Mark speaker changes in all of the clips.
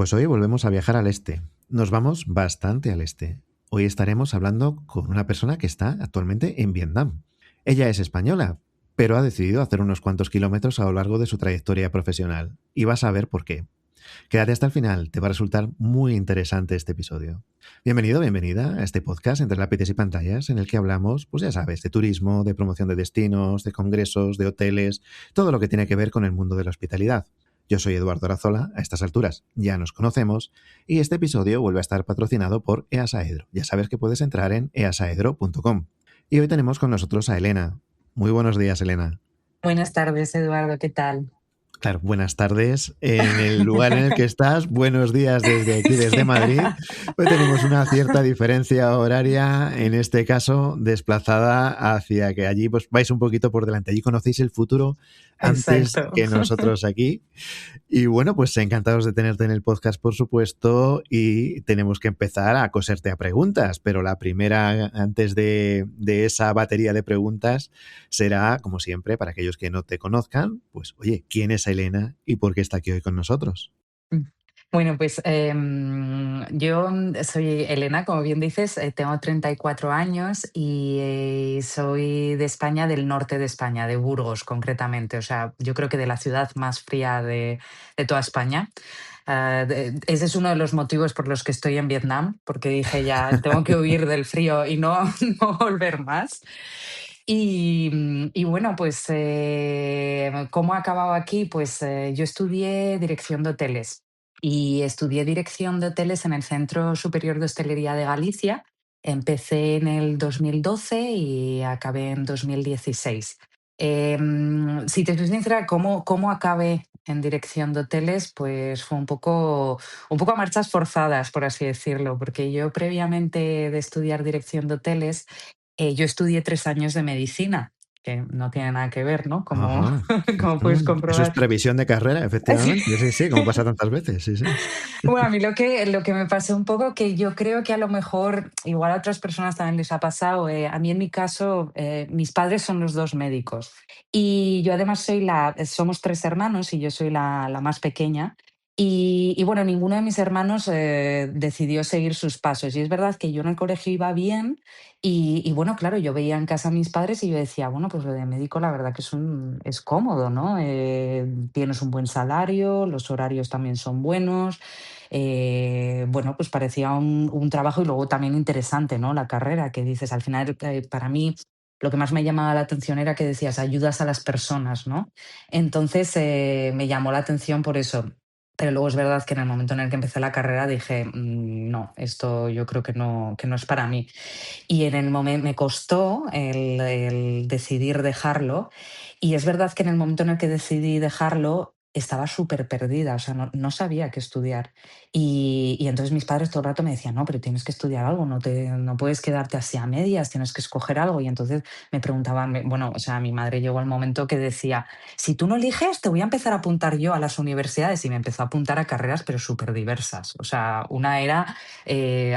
Speaker 1: Pues hoy volvemos a viajar al este. Nos vamos bastante al este. Hoy estaremos hablando con una persona que está actualmente en Vietnam. Ella es española, pero ha decidido hacer unos cuantos kilómetros a lo largo de su trayectoria profesional. Y vas a ver por qué. Quédate hasta el final, te va a resultar muy interesante este episodio. Bienvenido, bienvenida a este podcast entre lápices y pantallas en el que hablamos, pues ya sabes, de turismo, de promoción de destinos, de congresos, de hoteles, todo lo que tiene que ver con el mundo de la hospitalidad. Yo soy Eduardo Arazola, a estas alturas ya nos conocemos, y este episodio vuelve a estar patrocinado por EASAEDRO. Ya sabes que puedes entrar en easaedro.com. Y hoy tenemos con nosotros a Elena. Muy buenos días, Elena.
Speaker 2: Buenas tardes, Eduardo, ¿qué tal?
Speaker 1: Claro, buenas tardes en el lugar en el que estás, buenos días desde aquí, desde Madrid. Pues tenemos una cierta diferencia horaria, en este caso desplazada hacia que allí pues vais un poquito por delante. Allí conocéis el futuro antes
Speaker 2: Exacto.
Speaker 1: que nosotros aquí. Y bueno, pues encantados de tenerte en el podcast, por supuesto, y tenemos que empezar a coserte a preguntas, pero la primera, antes de esa batería de preguntas, será, como siempre, para aquellos que no te conozcan, pues, oye, ¿quién es Elena y por qué está aquí hoy con nosotros?
Speaker 2: Bueno, pues yo soy Elena, como bien dices, tengo 34 años y soy de España, del norte de España, de Burgos concretamente, o sea, yo creo que de la ciudad más fría de toda España. Ese es uno de los motivos por los que estoy en Vietnam, porque dije ya, tengo que huir del frío y no, no volver más. Y bueno, pues ¿cómo he acabado aquí? Pues yo estudié dirección de hoteles y estudié dirección de hoteles en el Centro Superior de Hostelería de Galicia. Empecé en el 2012 y acabé en 2016. Si te soy sincera, ¿cómo acabé en dirección de hoteles? Pues fue un poco a marchas forzadas, por así decirlo, porque yo previamente de estudiar dirección de hoteles, yo estudié 3 años de medicina, que no tiene nada que ver, ¿no? Como
Speaker 1: Ajá.
Speaker 2: como puedes
Speaker 1: Eso es
Speaker 2: comprobar.
Speaker 1: previsión de carrera,
Speaker 2: Sí.
Speaker 1: efectivamente. Sí, sí, como pasa tantas veces, sí, sí.
Speaker 2: Bueno, a mí lo que me pasó un poco, que yo creo que a lo mejor igual a otras personas también les ha pasado, a mí en mi caso, mis padres son los 2 médicos y yo además somos 3 hermanos y yo soy la más pequeña y bueno, ninguno de mis hermanos, decidió seguir sus pasos. Y es verdad que yo en el colegio iba bien y bueno, claro, yo veía en casa a mis padres y yo decía: "Bueno, pues lo de médico la verdad que es cómodo, ¿no? Tienes un buen salario, los horarios también son buenos". Bueno, pues parecía un trabajo y luego también interesante, ¿no? La carrera que dices, al final, para mí lo que más me llamaba la atención era que decías, ayudas a las personas, ¿no? Entonces, me llamó la atención por eso. Pero luego es verdad que en el momento en el que empecé la carrera dije: No, esto yo creo que no es para mí". Y en el momento me costó el decidir dejarlo. Y es verdad que en el momento en el que decidí dejarlo, estaba súper perdida, o sea, no sabía qué estudiar. Y entonces mis padres todo el rato me decían: "No, pero tienes que estudiar algo, no puedes quedarte así a medias, tienes que escoger algo". Y entonces me preguntaban, bueno, o sea, mi madre llegó al momento que decía: "Si tú no eliges, te voy a empezar a apuntar yo a las universidades". Y me empezó a apuntar a carreras, pero súper diversas. O sea, una era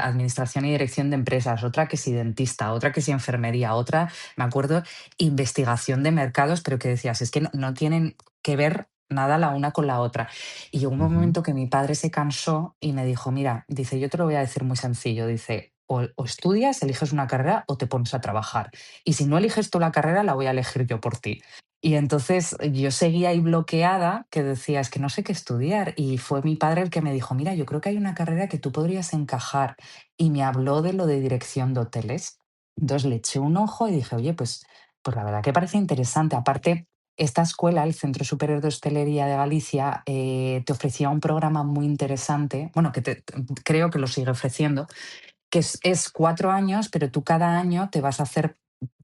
Speaker 2: administración y dirección de empresas, otra que si dentista, otra que si enfermería, otra, me acuerdo, investigación de mercados, pero que decías, es que no tienen que ver nada la una con la otra. Y llegó un
Speaker 1: Ujú.
Speaker 2: momento que mi padre se cansó y me dijo: "Mira, dice, yo te lo voy a decir muy sencillo, dice, o estudias, eliges una carrera o te pones a trabajar. Y si no eliges tú la carrera, la voy a elegir yo por ti". Y entonces yo seguía ahí bloqueada, que decía, es que no sé qué estudiar. Y fue mi padre el que me dijo: "Mira, yo creo que hay una carrera que tú podrías encajar". Y me habló de lo de dirección de hoteles. Entonces le eché un ojo y dije: "Oye, pues la verdad que parece interesante". Aparte, esta escuela, el Centro Superior de Hostelería de Galicia, te ofrecía un programa muy interesante, bueno, creo que lo sigue ofreciendo, que es 4 años, pero tú cada año te vas a hacer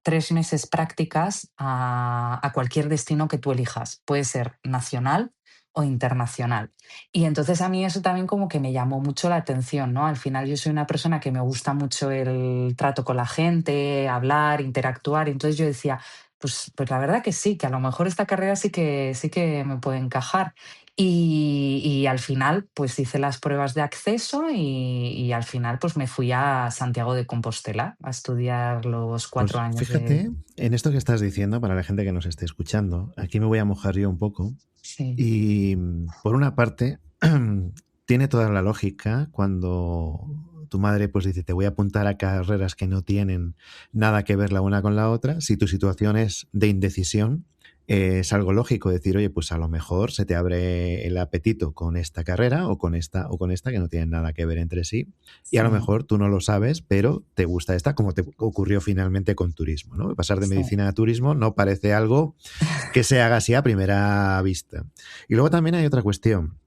Speaker 2: 3 meses prácticas a cualquier destino que tú elijas. Puede ser nacional o internacional. Y entonces a mí eso también como que me llamó mucho la atención, ¿no? Al final yo soy una persona que me gusta mucho el trato con la gente, hablar, interactuar. Y entonces yo decía, pues la verdad que sí, que a lo mejor esta carrera sí que me puede encajar. Y al final, pues hice las pruebas de acceso y al final, pues me fui a Santiago de Compostela a estudiar los 4
Speaker 1: Pues
Speaker 2: años de...
Speaker 1: fíjate en esto que estás diciendo para la gente que nos esté escuchando. Aquí me voy a mojar yo un poco.
Speaker 2: Sí.
Speaker 1: Y por una parte, tiene toda la lógica cuando tu madre pues dice, te voy a apuntar a carreras que no tienen nada que ver la una con la otra. Si tu situación es de indecisión, es algo lógico decir, oye, pues a lo mejor se te abre el apetito con esta carrera o con esta que no tienen nada que ver entre sí. Y a
Speaker 2: Sí,
Speaker 1: lo mejor tú no lo sabes, pero te gusta esta, como te ocurrió finalmente con turismo, ¿no? Pasar de
Speaker 2: sí.
Speaker 1: medicina a turismo no parece algo que se haga así a primera vista. Y luego también hay otra cuestión,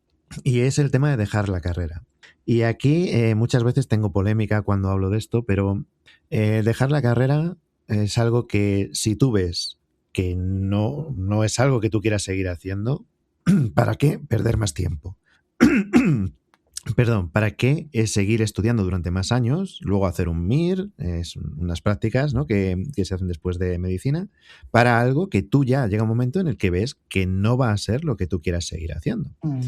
Speaker 1: y es el tema de dejar la carrera. Y aquí muchas veces tengo polémica cuando hablo de esto, pero dejar la carrera es algo que si tú ves que no es algo que tú quieras seguir haciendo, ¿para qué perder más tiempo? Perdón, ¿para qué seguir estudiando durante más años? Luego hacer un MIR, es unas prácticas, ¿no? Que se hacen después de medicina, para algo que tú ya llega un momento en el que ves que no va a ser lo que tú quieras seguir haciendo.
Speaker 2: Mm,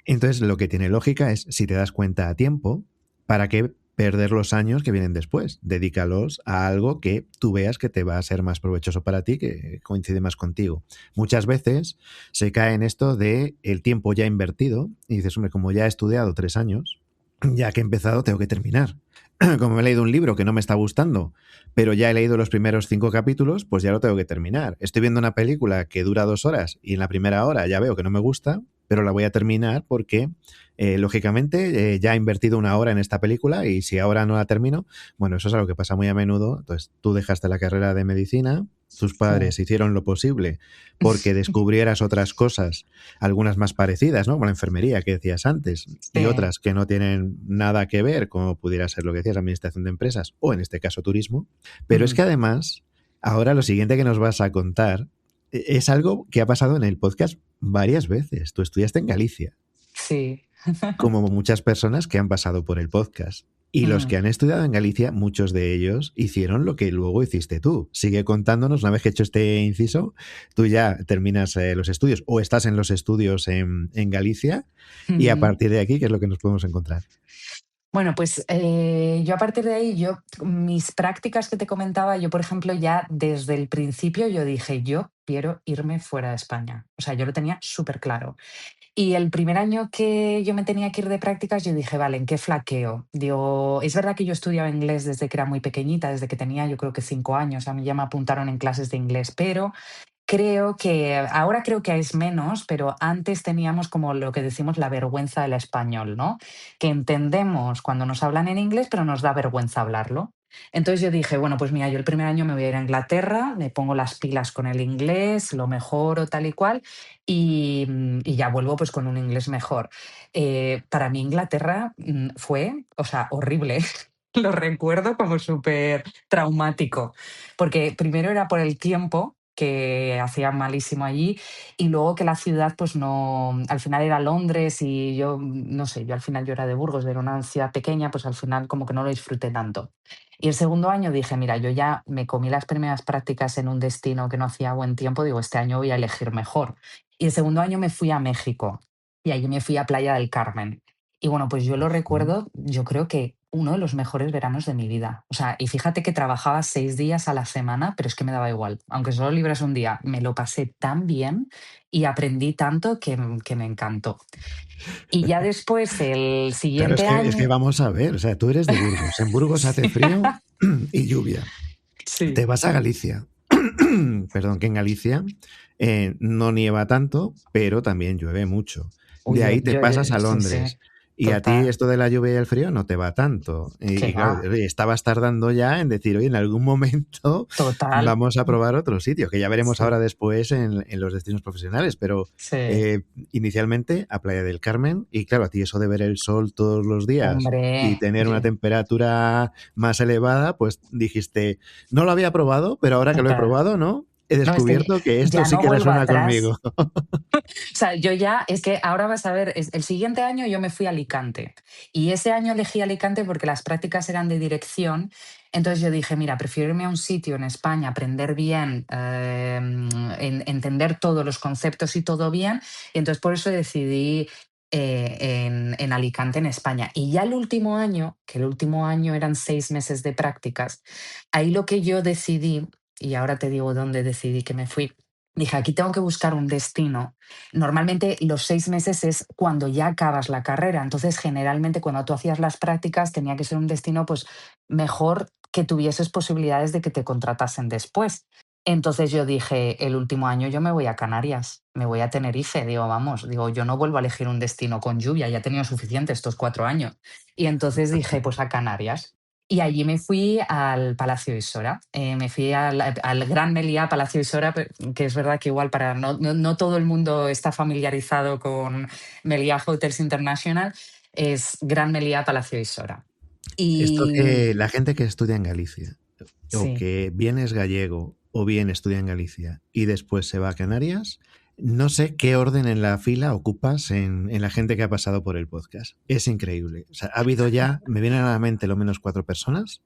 Speaker 1: Entonces, lo que tiene lógica es, si te das cuenta a tiempo, ¿para qué perder los años que vienen después? Dedícalos a algo que tú veas que te va a ser más provechoso para ti, que coincide más contigo. Muchas veces se cae en esto de el tiempo ya invertido y dices, hombre, como ya he estudiado 3 años, ya que he empezado, tengo que terminar. Como he leído un libro que no me está gustando, pero ya he leído los primeros 5 capítulos, pues ya lo tengo que terminar. Estoy viendo una película que dura 2 horas y en la primera hora ya veo que no me gusta, pero la voy a terminar porque, lógicamente, ya he invertido 1 hora en esta película y si ahora no la termino, bueno, eso es algo que pasa muy a menudo. Entonces, tú dejaste la carrera de medicina, tus
Speaker 2: sí.
Speaker 1: padres hicieron lo posible porque descubrieras otras cosas, algunas más parecidas, ¿no? Como la enfermería que decías antes, y
Speaker 2: Sí.
Speaker 1: otras que no tienen nada que ver, como pudiera ser lo que decías, administración de empresas o en este caso turismo. Pero es
Speaker 2: Mm,
Speaker 1: que además, ahora lo siguiente que nos vas a contar es algo que ha pasado en el podcast varias veces. Tú estudiaste en Galicia,
Speaker 2: sí.
Speaker 1: como muchas personas que han pasado por el podcast. Y los
Speaker 2: Mm.
Speaker 1: que han estudiado en Galicia, muchos de ellos hicieron lo que luego hiciste tú. Sigue contándonos, una vez que he hecho este inciso, tú ya terminas los estudios o estás en los estudios en Galicia y a
Speaker 2: Ujú.
Speaker 1: partir de aquí, ¿qué es lo que nos podemos encontrar?
Speaker 2: Bueno, pues yo a partir de ahí, mis prácticas que te comentaba, yo por ejemplo ya desde el principio yo dije, yo quiero irme fuera de España. O sea, yo lo tenía súper claro. Y el primer año que yo me tenía que ir de prácticas, yo dije, vale, ¿en qué flaqueo? Digo, es verdad que yo estudiaba inglés desde que era muy pequeñita, desde que tenía yo creo que 5 años, a mí ya me apuntaron en clases de inglés, pero ahora creo que es menos, pero antes teníamos como lo que decimos la vergüenza del español, ¿no? Que entendemos cuando nos hablan en inglés, pero nos da vergüenza hablarlo. Entonces yo dije, bueno, pues mira, yo el primer año me voy a ir a Inglaterra, me pongo las pilas con el inglés, lo mejoro tal y cual, y ya vuelvo pues con un inglés mejor. Para mí Inglaterra fue, o sea, horrible. Lo recuerdo como súper traumático, porque primero era por el tiempo, que hacía malísimo allí, y luego que la ciudad, pues no, al final era Londres y yo, no sé, yo al final yo era de Burgos, era una ciudad pequeña, pues al final como que no lo disfruté tanto. Y el segundo año dije, mira, yo ya me comí las primeras prácticas en un destino que no hacía buen tiempo, digo, este año voy a elegir mejor. Y el segundo año me fui a México y allí me fui a Playa del Carmen. Y bueno, pues yo lo
Speaker 1: ¿Mm?
Speaker 2: recuerdo, yo creo que uno de los mejores veranos de mi vida. O sea, y fíjate que trabajaba 6 días a la semana, pero es que me daba igual. Aunque solo libras un día, me lo pasé tan bien y aprendí tanto que me encantó. Y ya después, el
Speaker 1: Claro,
Speaker 2: siguiente
Speaker 1: es que
Speaker 2: año,
Speaker 1: vamos a ver, o sea, tú eres de Burgos. En Burgos hace
Speaker 2: sí,
Speaker 1: frío y lluvia. Te
Speaker 2: sí.
Speaker 1: vas a Galicia. Perdón, que en Galicia no nieva tanto, pero también llueve mucho.
Speaker 2: Uy,
Speaker 1: De ahí te pasas a
Speaker 2: sí, sí,
Speaker 1: Londres. Y a ti
Speaker 2: total,
Speaker 1: esto de la lluvia y el frío no te va tanto.
Speaker 2: que
Speaker 1: Y claro,
Speaker 2: va,
Speaker 1: oye, estabas tardando ya en decir, oye, en algún momento
Speaker 2: total.
Speaker 1: vamos a probar otro sitio, que ya veremos ahora
Speaker 2: Sí,
Speaker 1: después en los destinos profesionales, pero
Speaker 2: sí,
Speaker 1: eh, inicialmente a Playa del Carmen. Y claro, a ti eso de ver el sol todos los días y
Speaker 2: hombre,
Speaker 1: tener una
Speaker 2: oye,
Speaker 1: temperatura más elevada, pues dijiste, no lo había probado, pero ahora que lo he
Speaker 2: total.
Speaker 1: probado, ¿no? He
Speaker 2: No, es que
Speaker 1: descubierto que esto
Speaker 2: ya
Speaker 1: sí
Speaker 2: no
Speaker 1: que
Speaker 2: vuelvo
Speaker 1: resuena
Speaker 2: atrás.
Speaker 1: conmigo.
Speaker 2: O sea, yo ya, es que ahora vas a ver, el siguiente año yo me fui a Alicante y ese año elegí Alicante porque las prácticas eran de dirección. Entonces yo dije, mira, prefiero irme a un sitio en España, aprender bien, entender todos los conceptos y todo bien. Y entonces por eso decidí en Alicante, en España. Y ya el último año, que el último año eran 6 meses de prácticas, ahí lo que yo decidí, y ahora te digo dónde decidí que me fui, Dije, aquí tengo que buscar un destino. Normalmente los 6 meses es cuando ya acabas la carrera. Entonces, generalmente cuando tú hacías las prácticas tenía que ser un destino pues mejor que tuvieses posibilidades de que te contratasen después. Entonces yo dije, el último año yo me voy a Canarias, me voy a Tenerife. Digo, vamos, digo, yo no vuelvo a elegir un destino con lluvia, ya he tenido suficiente estos 4 años. Y entonces dije, pues a Canarias. Y allí me fui al Palacio Isora, me fui al Gran Meliá Palacio Isora, que es verdad que igual para no todo el mundo está familiarizado con Meliá Hotels International, es Gran Meliá Palacio Isora.
Speaker 1: Esto
Speaker 2: Y
Speaker 1: que la gente que estudia en Galicia, o
Speaker 2: sí,
Speaker 1: que bien es gallego, o bien estudia en Galicia y después se va a Canarias, no sé qué orden en la fila ocupas en la gente que ha pasado por el podcast. Es increíble. O sea, ha habido ya, me vienen a la mente lo menos 4 personas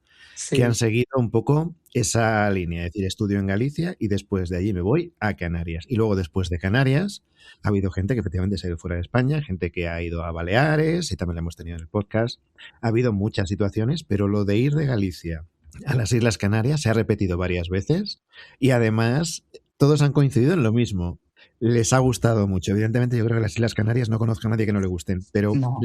Speaker 1: que han
Speaker 2: sí,
Speaker 1: seguido un poco esa línea, es decir, estudio en Galicia y después de allí me voy a Canarias. Y luego después de Canarias ha habido gente que efectivamente se ha ido fuera de España, gente que ha ido a Baleares y también la hemos tenido en el podcast. Ha habido muchas situaciones, pero lo de ir de Galicia a las Islas Canarias se ha repetido varias veces y además todos han coincidido en lo mismo. Les ha gustado mucho. Evidentemente, yo creo que las Islas Canarias no conozco a nadie que no le gusten, pero
Speaker 2: no,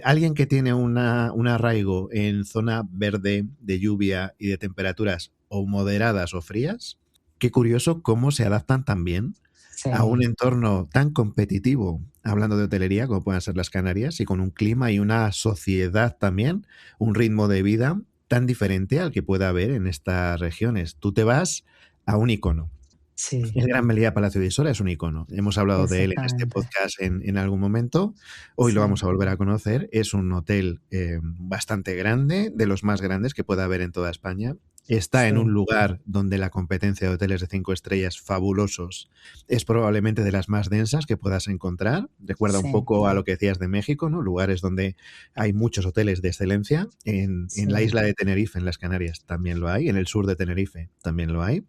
Speaker 1: alguien que tiene un arraigo en zona verde de lluvia y de temperaturas o moderadas o frías, qué curioso cómo se adaptan también a un
Speaker 2: sí,
Speaker 1: entorno tan competitivo, hablando de hotelería, como puedan ser las Canarias, y con un clima y una sociedad también, un ritmo de vida tan diferente al que pueda haber en estas regiones. Tú te vas a un icono.
Speaker 2: sí,
Speaker 1: El Gran Meliá Palacio de Isora es un icono. Hemos hablado de él en este
Speaker 2: exactamente.
Speaker 1: podcast en algún momento. Hoy lo vamos
Speaker 2: Sí,
Speaker 1: a volver a conocer. Es un hotel bastante grande, de los más grandes que pueda haber en toda España. Está en un
Speaker 2: sí,
Speaker 1: lugar donde la competencia de hoteles de 5 estrellas fabulosos es probablemente de las más densas que puedas encontrar. Recuerda un
Speaker 2: sí,
Speaker 1: poco a lo que decías de México, ¿no? Lugares donde hay muchos hoteles de excelencia. En la
Speaker 2: sí.
Speaker 1: isla de Tenerife, en las Canarias, también lo hay. En el sur de Tenerife también lo hay.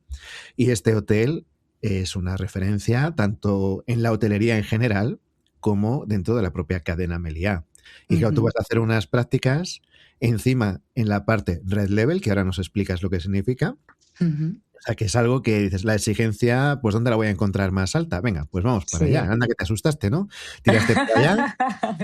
Speaker 1: Y este hotel es una referencia tanto en la hotelería en general como dentro de la propia cadena Meliá. Y claro, tú
Speaker 2: Ujú,
Speaker 1: vas a hacer unas prácticas encima en la parte Red Level, que ahora nos explicas lo que significa.
Speaker 2: ujú.
Speaker 1: O sea, que es algo que dices, la exigencia, pues ¿dónde la voy a encontrar más alta? Venga, pues vamos para allá.
Speaker 2: Sí.
Speaker 1: Anda que te asustaste, ¿no? Tiraste para allá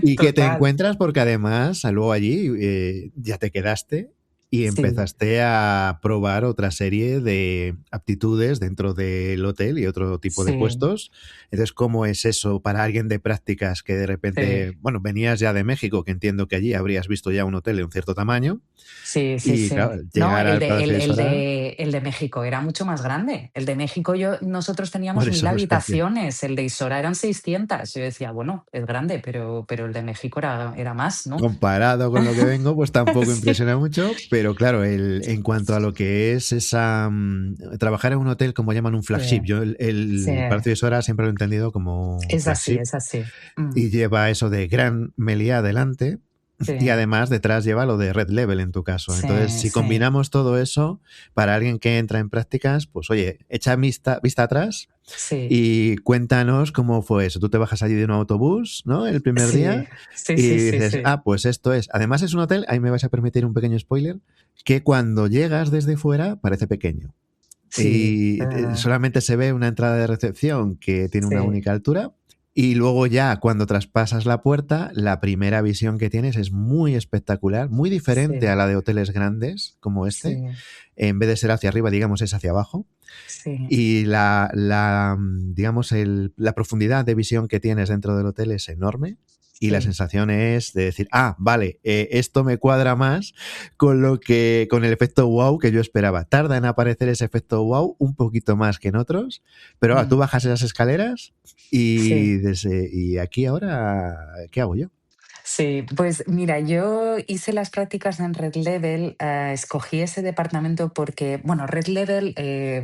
Speaker 1: y que te
Speaker 2: Total.
Speaker 1: encuentras porque además luego allí ya te quedaste y
Speaker 2: Sí,
Speaker 1: empezaste a probar otra serie de aptitudes dentro del hotel y otro tipo de
Speaker 2: sí,
Speaker 1: puestos. Entonces, ¿cómo es eso para alguien de prácticas que de
Speaker 2: sí.
Speaker 1: repente, bueno, venías ya de México, que entiendo que allí habrías visto ya un hotel de un cierto tamaño
Speaker 2: Sí, sí,
Speaker 1: y
Speaker 2: sí.
Speaker 1: claro,
Speaker 2: No,
Speaker 1: llegar al Palacio de Sora,
Speaker 2: el de México era mucho más grande. El de México nosotros
Speaker 1: por
Speaker 2: teníamos 1000
Speaker 1: eso os decía,
Speaker 2: habitaciones, el de Isora eran 600. Yo decía, bueno, es grande, pero el de México era más, ¿no?
Speaker 1: comparado con lo que vengo, pues tampoco
Speaker 2: Sí,
Speaker 1: impresiona mucho, pero claro, en cuanto a lo que es esa trabajar en un hotel como llaman un
Speaker 2: sí,
Speaker 1: flagship, yo
Speaker 2: sí.
Speaker 1: el Palacio de Sora siempre lo he entendido como
Speaker 2: Es así,
Speaker 1: flagship
Speaker 2: es así. Mm,
Speaker 1: y lleva eso de Gran Meliá adelante y
Speaker 2: sí,
Speaker 1: además detrás lleva lo de Red Level en tu caso. Entonces,
Speaker 2: sí,
Speaker 1: si
Speaker 2: sí,
Speaker 1: combinamos todo eso, para alguien que entra en prácticas, pues oye, echa vista atrás
Speaker 2: sí,
Speaker 1: y cuéntanos cómo fue eso. Tú te bajas allí de un autobús, ¿no? El primer
Speaker 2: sí,
Speaker 1: día
Speaker 2: sí, sí,
Speaker 1: y
Speaker 2: sí,
Speaker 1: dices,
Speaker 2: sí.
Speaker 1: ah, pues esto es. Además es un hotel, ahí me vais a permitir un pequeño spoiler, que cuando llegas desde fuera parece pequeño.
Speaker 2: Sí,
Speaker 1: Y solamente se ve una entrada de recepción que tiene una
Speaker 2: sí,
Speaker 1: única altura. Y luego ya cuando traspasas la puerta, la primera visión que tienes es muy espectacular, muy diferente
Speaker 2: sí,
Speaker 1: a la de hoteles grandes como este.
Speaker 2: sí,
Speaker 1: En vez de ser hacia arriba, digamos, es hacia abajo.
Speaker 2: sí,
Speaker 1: Y digamos, la profundidad de visión que tienes dentro del hotel es enorme. Y la
Speaker 2: sí.
Speaker 1: sensación es de decir, ah, vale, esto me cuadra más con el efecto wow que yo esperaba. Tarda en aparecer ese efecto wow un poquito más que en otros, pero tú
Speaker 2: Mm,
Speaker 1: bajas esas escaleras
Speaker 2: sí.
Speaker 1: y aquí ahora, ¿qué hago yo?
Speaker 2: Sí, pues mira, yo hice las prácticas en Red Level, escogí ese departamento porque, bueno, Red Level,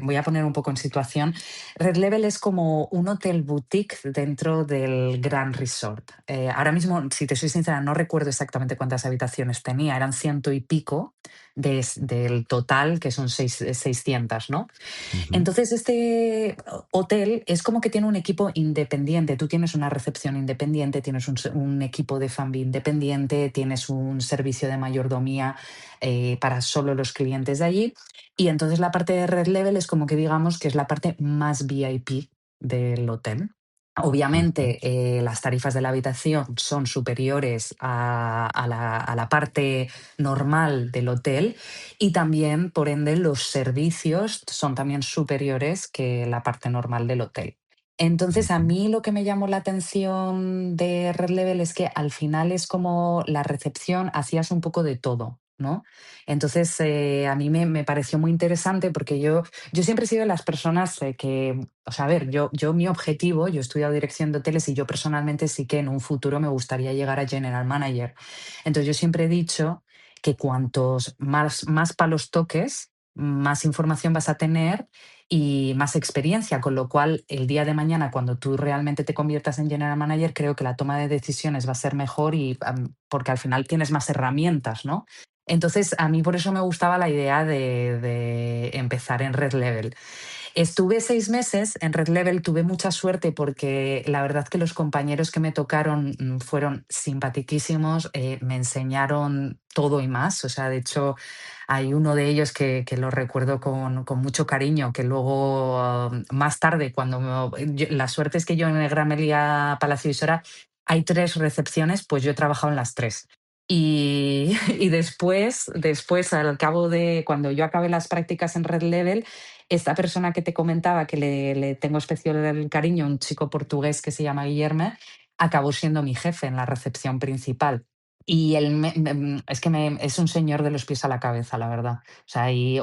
Speaker 2: voy a poner un poco en situación, Red Level es como un hotel boutique dentro del Gran Resort. Ahora mismo, si te soy sincera, no recuerdo exactamente cuántas habitaciones tenía, eran ciento y pico del total, que son 600, ¿no?
Speaker 1: Ujú.
Speaker 2: Entonces, este hotel es como que tiene un equipo independiente. Tú tienes una recepción independiente, tienes un equipo de F&B independiente, tienes un servicio de mayordomía para solo los clientes de allí. Y entonces la parte de Red Level es como que digamos que es la parte más VIP. del hotel.
Speaker 1: Ujú,
Speaker 2: Obviamente, las tarifas de la habitación son superiores a la parte normal del hotel y también, por ende, los servicios son también superiores que la parte normal del hotel. Entonces, a
Speaker 1: ujú,
Speaker 2: mí lo que me llamó la atención de Red Level es que al final es como la recepción, hacías un poco de todo, ¿no? Entonces, a mí me pareció muy interesante porque yo siempre he sido de las personas que, o sea, a ver, mi objetivo, yo he estudiado dirección de hoteles y yo personalmente sí que en un futuro me gustaría llegar a general manager. Entonces yo siempre he dicho que cuantos más palos toques, más información vas a tener y más experiencia, con lo cual el día de mañana cuando tú realmente te conviertas en general manager, creo que la toma de decisiones va a ser mejor y porque al final tienes más herramientas, ¿no? Entonces, a mí por eso me gustaba la idea de empezar en Red Level. Estuve 6 meses en Red Level, tuve mucha suerte porque la verdad que los compañeros que me tocaron fueron simpaticísimos, me enseñaron todo y más. O sea, de hecho, hay uno de ellos que lo recuerdo con mucho cariño, que luego más tarde, la suerte es que yo en el Gran Meliá Palacio Isora hay 3 recepciones, pues yo he trabajado en las 3. Y después, al cabo de cuando yo acabé las prácticas en Red Level, esta persona que te comentaba que le tengo especial cariño, un chico portugués que se llama Guillermo, acabó siendo mi jefe en la recepción principal. Y él es un señor de los pies a la cabeza, la verdad. O sea, hay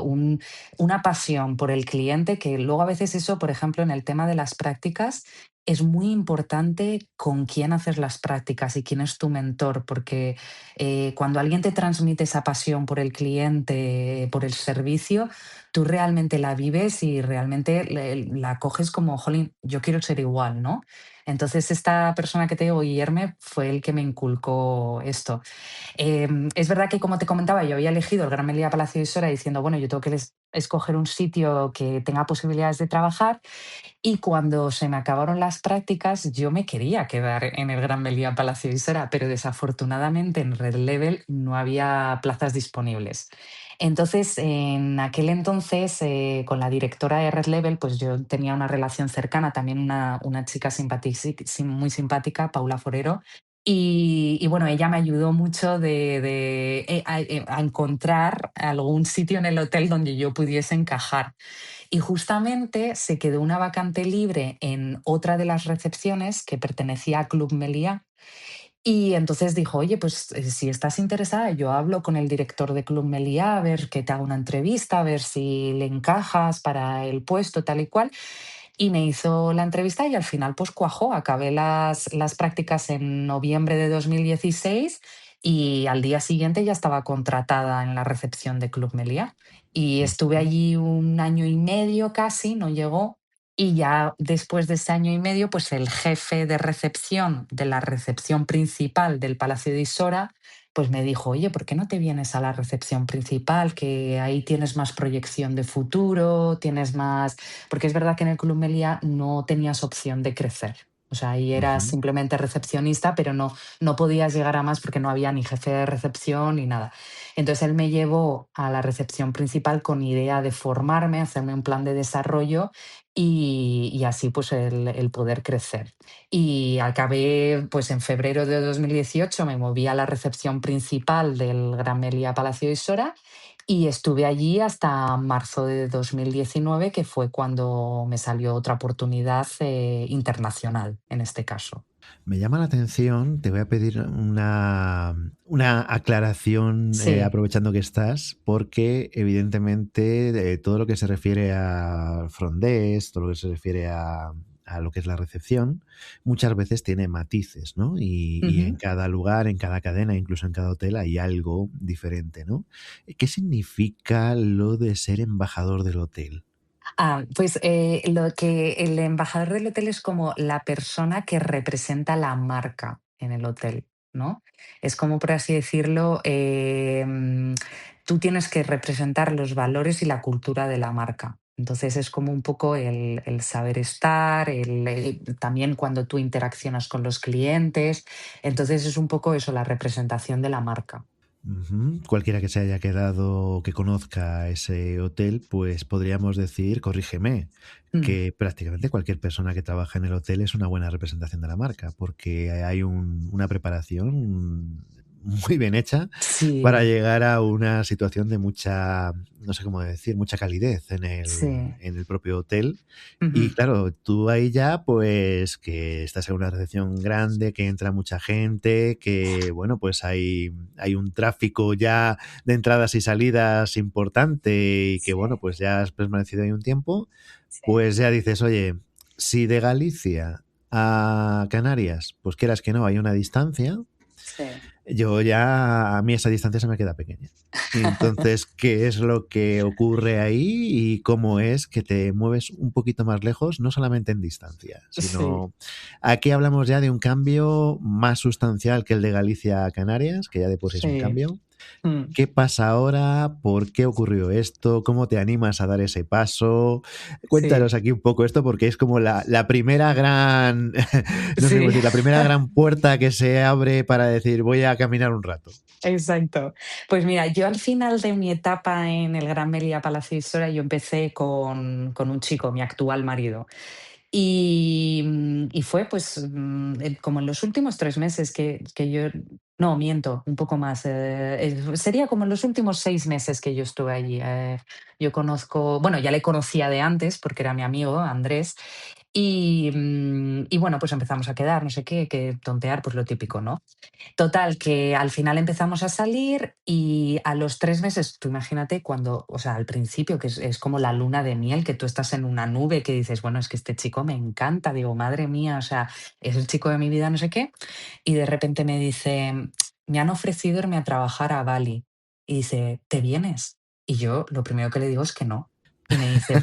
Speaker 2: una pasión por el cliente que luego a veces eso, por ejemplo, en el tema de las prácticas, es muy importante con quién haces las prácticas y quién es tu mentor, porque cuando alguien te transmite esa pasión por el cliente, por el servicio, tú realmente la vives y realmente la coges como, jolín, yo quiero ser igual, ¿no? Entonces, esta persona que te digo, Guillermo, fue el que me inculcó esto. Es verdad que, como te comentaba, yo había elegido el Gran Meliá Palacio de Sora diciendo, bueno, yo tengo que escoger un sitio que tenga posibilidades de trabajar y cuando se me acabaron las prácticas, yo me quería quedar en el Gran Meliá Palacio de Isora, pero desafortunadamente en Red Level no había plazas disponibles. Entonces, en aquel entonces, con la directora de Red Level, pues yo tenía una relación cercana, también una chica muy simpática, Paula Forero, y bueno, ella me ayudó mucho a encontrar algún sitio en el hotel donde yo pudiese encajar. Y justamente se quedó una vacante libre en otra de las recepciones que pertenecía a Club Meliá. Y entonces dijo, oye, pues si estás interesada, yo hablo con el director de Club Meliá, a ver que te haga una entrevista, a ver si le encajas para el puesto, tal y cual. Y me hizo la entrevista y al final pues cuajó. Acabé las prácticas en noviembre de 2016 y al día siguiente ya estaba contratada en la recepción de Club Meliá. Y estuve
Speaker 1: ujú.
Speaker 2: allí 1 año y medio casi, no llegó. Y ya después de ese año y medio, pues el jefe de recepción de la recepción principal del Palacio de Isora, pues me dijo, oye, ¿por qué no te vienes a la recepción principal? Que ahí tienes más proyección de futuro, tienes más porque es verdad que en el Club Meliá no tenías opción de crecer. O sea, ahí eras
Speaker 1: Ujú.
Speaker 2: simplemente recepcionista, pero no podías llegar a más porque no había ni jefe de recepción ni nada. Entonces él me llevó a la recepción principal con idea de formarme, hacerme un plan de desarrollo y así pues el poder crecer. Y acabé pues en febrero de 2018 me moví a la recepción principal del Gran Meliá Palacio de Sora y estuve allí hasta marzo de 2019, que fue cuando me salió otra oportunidad internacional, en este caso.
Speaker 1: Me llama la atención, te voy a pedir una aclaración
Speaker 2: Sí.
Speaker 1: aprovechando que estás, porque evidentemente todo lo que se refiere a front desk, todo lo que se refiere a lo que es la recepción, muchas veces tiene matices, ¿no? Y en
Speaker 2: Ujú.
Speaker 1: cada lugar, en cada cadena, incluso en cada hotel hay algo diferente, ¿no? ¿Qué significa lo de ser embajador del hotel?
Speaker 2: Pues lo que el embajador del hotel es como la persona que representa la marca en el hotel, ¿no? Es como, por así decirlo, tú tienes que representar los valores y la cultura de la marca. Entonces es como un poco el saber estar, también cuando tú interaccionas con los clientes. Entonces es un poco eso, la representación de la marca.
Speaker 1: Ujú. Cualquiera que se haya quedado o que conozca ese hotel, pues podríamos decir, corrígeme,
Speaker 2: Mm,
Speaker 1: que prácticamente cualquier persona que trabaja en el hotel es una buena representación de la marca, porque hay una preparación muy bien hecha para
Speaker 2: sí,
Speaker 1: llegar a una situación de mucha, no sé cómo decir, mucha calidez
Speaker 2: sí.
Speaker 1: en el propio hotel. Y
Speaker 2: Ujú,
Speaker 1: claro, tú ahí ya, pues que estás en una recepción grande, que entra mucha gente, que bueno, pues hay un tráfico ya de entradas y salidas importante y que
Speaker 2: sí,
Speaker 1: bueno, pues ya has permanecido ahí un tiempo,
Speaker 2: sí,
Speaker 1: pues ya dices, oye, si de Galicia a Canarias, pues quieras que no, hay una distancia,
Speaker 2: sí.
Speaker 1: yo ya, a mí esa distancia se me queda pequeña. Y entonces, ¿qué es lo que ocurre ahí y cómo es que te mueves un poquito más lejos, no solamente en distancia,
Speaker 2: Sí,
Speaker 1: sino aquí hablamos ya de un cambio más sustancial que el de Galicia a Canarias, que ya de por sí es un
Speaker 2: sí.
Speaker 1: cambio.
Speaker 2: Mm,
Speaker 1: ¿Qué pasa ahora? ¿Por qué ocurrió esto? ¿Cómo te animas a dar ese paso?
Speaker 2: sí,
Speaker 1: Cuéntanos aquí un poco esto porque es como la primera gran, no sé cómo
Speaker 2: sí.
Speaker 1: decir, la primera gran puerta que se abre para decir voy a caminar un rato.
Speaker 2: Exacto. Pues mira, yo al final de mi etapa en el Gran Meliá Palacio Historia, yo empecé con un chico, mi actual marido. Y fue, pues, como en los últimos 3 meses que yo no, miento, un poco más, sería como en los últimos 6 meses que yo estuve allí. Yo conozco bueno, ya le conocía de antes, porque era mi amigo, Andrés, y bueno, pues empezamos a quedar, no sé qué, que tontear, pues lo típico, ¿no? Total, que al final empezamos a salir y a los 3 meses, tú imagínate cuando, o sea, al principio, que es como la luna de miel, que tú estás en una nube, que dices, bueno, es que este chico me encanta, digo, madre mía, o sea, es el chico de mi vida, no sé qué, y de repente me dice, me han ofrecido irme a trabajar a Bali. Y dice, ¿te vienes? Y yo lo primero que le digo es que no. Y me dice,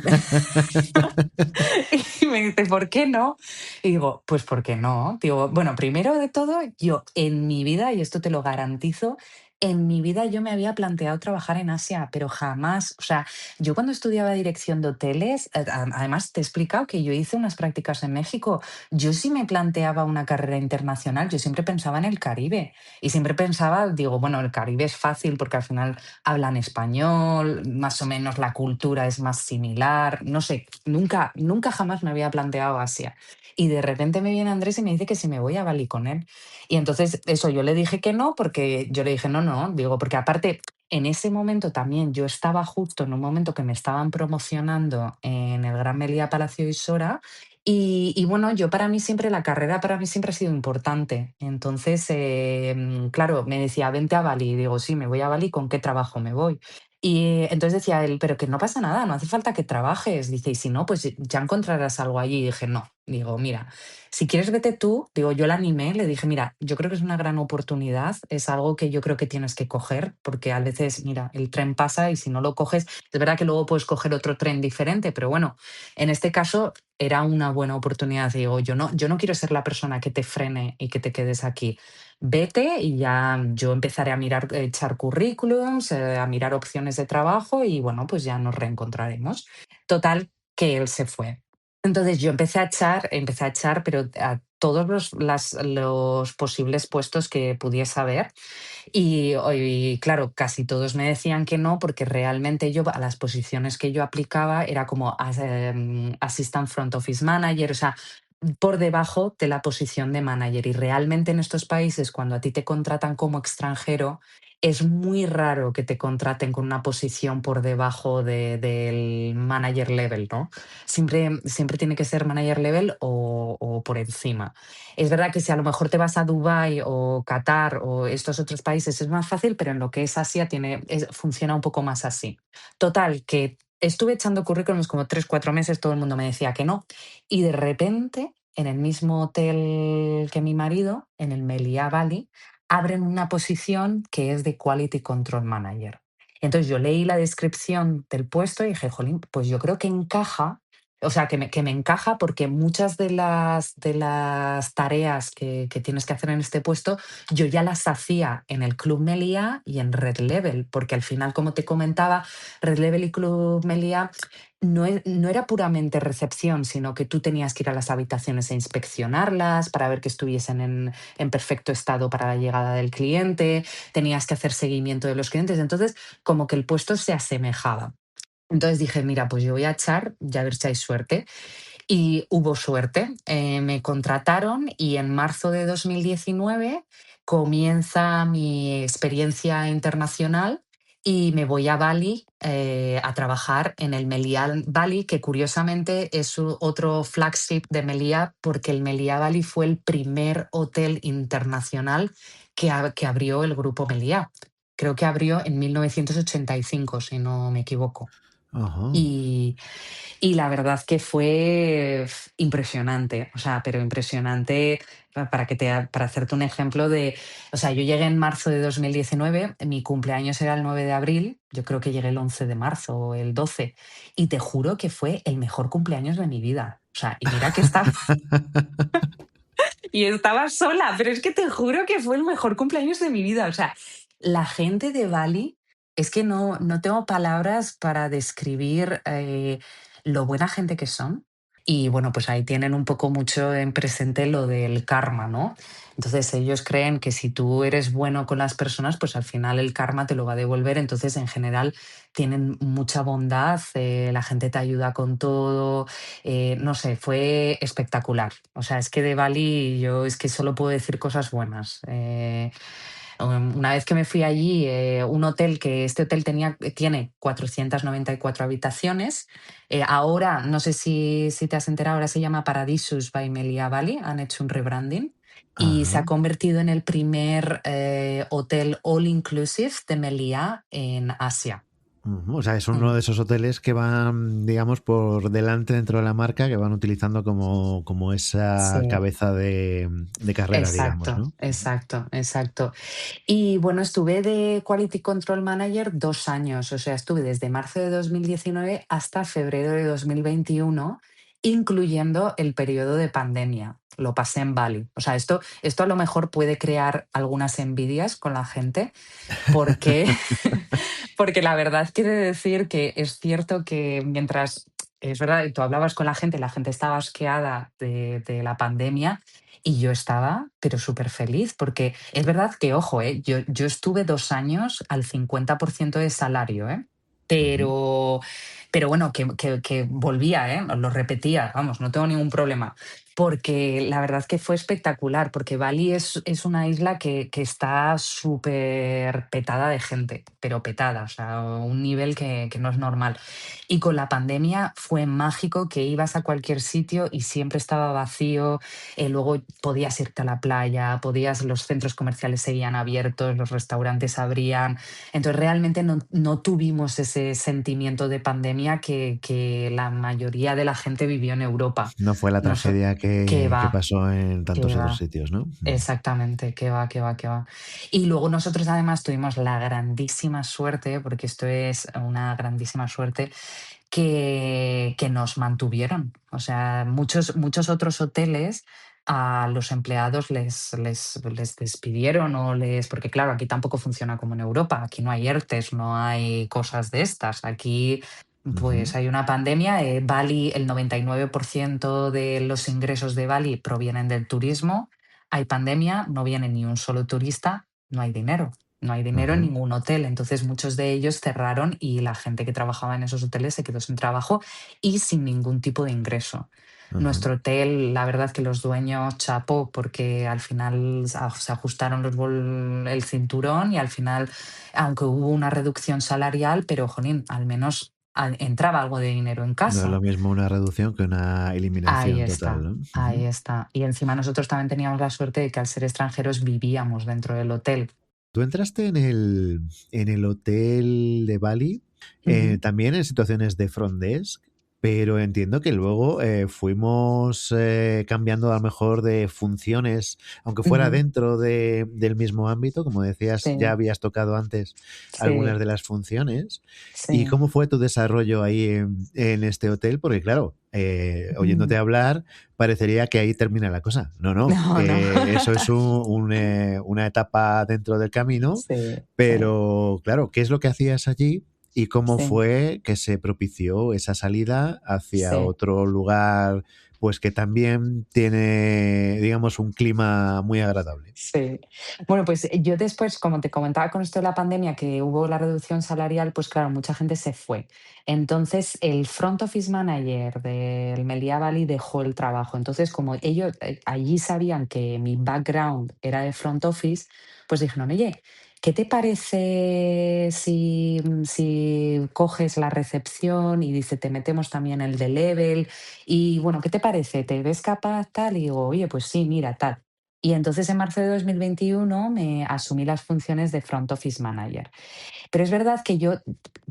Speaker 2: y me dice, ¿por qué no? Y digo, pues ¿por qué no? Digo, bueno, primero de todo, yo en mi vida, y esto te lo garantizo, en mi vida yo me había planteado trabajar en Asia, pero jamás, o sea, yo cuando estudiaba dirección de hoteles, además te he explicado que yo hice unas prácticas en México, yo sí me planteaba una carrera internacional, yo siempre pensaba en el Caribe y siempre pensaba, digo, bueno, el Caribe es fácil porque al final hablan español, más o menos la cultura es más similar, no sé, nunca jamás me había planteado Asia. Y de repente me viene Andrés y me dice que si me voy a Bali con él. Y entonces eso yo le dije que no, porque yo le dije, no, no, digo, porque aparte en ese momento también yo estaba justo en un momento que me estaban promocionando en el Gran Meliá Palacio Isora y bueno, yo para mí siempre, la carrera para mí siempre ha sido importante. Entonces, claro, me decía, vente a Bali. Y digo, sí, me voy a Bali, ¿con qué trabajo me voy? Y entonces decía él, pero que no pasa nada, no hace falta que trabajes. Dice, y si no, pues ya encontrarás algo allí. Y dije, no, digo, mira, si quieres vete tú. Digo, yo la animé, le dije, mira, yo creo que es una gran oportunidad, es algo que yo creo que tienes que coger, porque a veces, mira, el tren pasa y si no lo coges, es verdad que luego puedes coger otro tren diferente, pero bueno, en este caso era una buena oportunidad. Digo, yo no quiero ser la persona que te frene y que te quedes aquí. Vete y ya yo empezaré a mirar, echar currículums, a mirar opciones de trabajo y bueno, pues ya nos reencontraremos. Total, que él se fue. Entonces yo empecé a echar, pero a todos los posibles puestos que pudiese haber. Y claro, casi todos me decían que no, porque realmente yo a las posiciones que yo aplicaba era como Assistant Front Office Manager, o sea, por debajo de la posición de manager. Y realmente en estos países, cuando a ti te contratan como extranjero, es muy raro que te contraten con una posición por debajo del manager level, ¿no? Siempre tiene que ser manager level o por encima. Es verdad que si a lo mejor te vas a Dubái o Qatar o estos otros países es más fácil, pero en lo que es Asia funciona un poco más así. Total, que estuve echando currículums como 3 4 meses, todo el mundo me decía que no. Y de repente, en el mismo hotel que mi marido, en el Meliá Bali, abren una posición que es de Quality Control Manager. Entonces yo leí la descripción del puesto y dije, jolín, pues yo creo que encaja o sea, que me encaja porque muchas de las tareas que tienes que hacer en este puesto, yo ya las hacía en el Club Meliá y en Red Level, porque al final, como te comentaba, Red Level y Club Meliá no era puramente recepción, sino que tú tenías que ir a las habitaciones e inspeccionarlas para ver que estuviesen en perfecto estado para la llegada del cliente, tenías que hacer seguimiento de los clientes, entonces como que el puesto se asemejaba. Entonces dije, mira, pues yo voy a echar, ya a ver si hay suerte. Y hubo suerte. Me contrataron y en marzo de 2019 comienza mi experiencia internacional y me voy a Bali a trabajar en el Meliá Bali, que curiosamente es otro flagship de Meliá, porque el Meliá Bali fue el primer hotel internacional que abrió el grupo Meliá. Creo que abrió en 1985, si no me equivoco.
Speaker 1: Ajá.
Speaker 2: Y, y la verdad que fue impresionante, o sea, pero impresionante para hacerte un ejemplo de, o sea, yo llegué en marzo de 2019, mi cumpleaños era el 9 de abril, yo creo que llegué el 11 de marzo o el 12, y te juro que fue el mejor cumpleaños de mi vida. O sea, y mira que estaba, y estaba sola, pero es que te juro que fue el mejor cumpleaños de mi vida. O sea, la gente de Bali, es que no tengo palabras para describir lo buena gente que son. Y bueno, pues ahí tienen un poco mucho en presente lo del karma, ¿no? Entonces ellos creen que si tú eres bueno con las personas, pues al final el karma te lo va a devolver. Entonces en general tienen mucha bondad, la gente te ayuda con todo, no sé, fue espectacular. O sea, es que de Bali yo es que solo puedo decir cosas buenas. Una vez que me fui allí, un hotel que este hotel tiene 494 habitaciones. Ahora, no sé si te has enterado, ahora se llama Paradisus by Melia Bali, han hecho un rebranding y se
Speaker 1: Ajá.
Speaker 2: ha convertido en el primer hotel all inclusive de Melia en Asia.
Speaker 1: Ujú. O sea, es uno
Speaker 2: Mm.
Speaker 1: de esos hoteles que van, digamos, por delante dentro de la marca, que van utilizando como esa
Speaker 2: Sí,
Speaker 1: cabeza de carrera, digamos,
Speaker 2: exacto,
Speaker 1: ¿no? Ujú.
Speaker 2: exacto, exacto. Y bueno, estuve de Quality Control Manager 2 años, o sea, estuve desde marzo de 2019 hasta febrero de 2021, incluyendo el periodo de pandemia. Lo pasé en Bali. O sea, esto a lo mejor puede crear algunas envidias con la gente, porque, porque la verdad quiere decir que es cierto que mientras, es verdad, y tú hablabas con la gente estaba asqueada de la pandemia y yo estaba, pero súper feliz, porque es verdad que, ojo, yo estuve 2 años al 50% de salario,
Speaker 1: Ujú.
Speaker 2: pero, pero bueno, que volvía, lo repetía, vamos, no tengo ningún problema. Porque la verdad que fue espectacular, porque Bali es una isla que está súper petada de gente, pero petada, o sea, un nivel que no es normal. Y con la pandemia fue mágico que ibas a cualquier sitio y siempre estaba vacío, luego podías irte a la playa, los centros comerciales seguían abiertos, los restaurantes abrían. Entonces realmente no tuvimos ese sentimiento de pandemia que la mayoría de la gente vivió en Europa.
Speaker 1: No fue la
Speaker 2: Nos,
Speaker 1: tragedia
Speaker 2: que
Speaker 1: que
Speaker 2: va,
Speaker 1: pasó en tantos
Speaker 2: que
Speaker 1: otros
Speaker 2: va.
Speaker 1: sitios, ¿no?
Speaker 2: Exactamente, que va, que va, que va. Y luego nosotros además tuvimos la grandísima suerte, porque esto es una grandísima suerte, que nos mantuvieron. O sea, muchos otros hoteles a los empleados les despidieron porque claro, aquí tampoco funciona como en Europa. Aquí no hay ERTES, no hay cosas de estas. Aquí
Speaker 1: Ujú.
Speaker 2: pues hay una pandemia. Bali, el 99% de los ingresos de Bali provienen del turismo. Hay pandemia, no viene ni un solo turista, no hay dinero. No hay dinero en
Speaker 1: Ajá.
Speaker 2: ningún hotel, entonces muchos de ellos cerraron y la gente que trabajaba en esos hoteles se quedó sin trabajo y sin ningún tipo de ingreso.
Speaker 1: Ajá.
Speaker 2: Nuestro hotel, la verdad que los dueños chapó porque al final se ajustaron el cinturón y al final, aunque hubo una reducción salarial, pero jolín, al menos entraba algo de dinero en
Speaker 1: No es lo
Speaker 2: casa.
Speaker 1: mismo una reducción que una
Speaker 2: Ahí
Speaker 1: eliminación total,
Speaker 2: está,
Speaker 1: ¿no?
Speaker 2: ahí
Speaker 1: Ujú.
Speaker 2: está. Y encima nosotros también teníamos la suerte de que al ser extranjeros vivíamos dentro del hotel.
Speaker 1: Tú entraste en el hotel de Bali,
Speaker 2: Ujú.
Speaker 1: también en situaciones de front desk. pero entiendo que luego fuimos cambiando a lo mejor de funciones, aunque fuera
Speaker 2: Ujú.
Speaker 1: dentro del mismo ámbito, como decías, ya
Speaker 2: Sí,
Speaker 1: habías tocado antes algunas
Speaker 2: sí,
Speaker 1: de las funciones. ¿Y
Speaker 2: sí.
Speaker 1: cómo fue tu desarrollo ahí en este hotel? Porque claro, oyéndote
Speaker 2: Mm.
Speaker 1: hablar, parecería que ahí termina la cosa. No, no,
Speaker 2: No, no.
Speaker 1: eso es una etapa dentro del camino,
Speaker 2: Sí, sí,
Speaker 1: pero claro, ¿qué es lo que hacías allí? ¿Y cómo
Speaker 2: sí,
Speaker 1: fue que se propició esa salida hacia
Speaker 2: sí.
Speaker 1: otro lugar, pues que también tiene, digamos, un clima muy agradable?
Speaker 2: Sí. Bueno, pues yo después, como te comentaba con esto de la pandemia, que hubo la reducción salarial, pues claro, mucha gente se fue. Entonces, el front office manager del Meliá Valley dejó el trabajo. Entonces, como ellos allí sabían que mi background era de front office, pues dijeron, oye, ¿qué te parece si coges la recepción y dice, te metemos también el de level? Y bueno, ¿qué te parece? ¿Te ves capaz tal? Y digo, oye, pues sí, mira, tal. Y entonces en marzo de 2021 me asumí las funciones de Front Office Manager. Pero es verdad que yo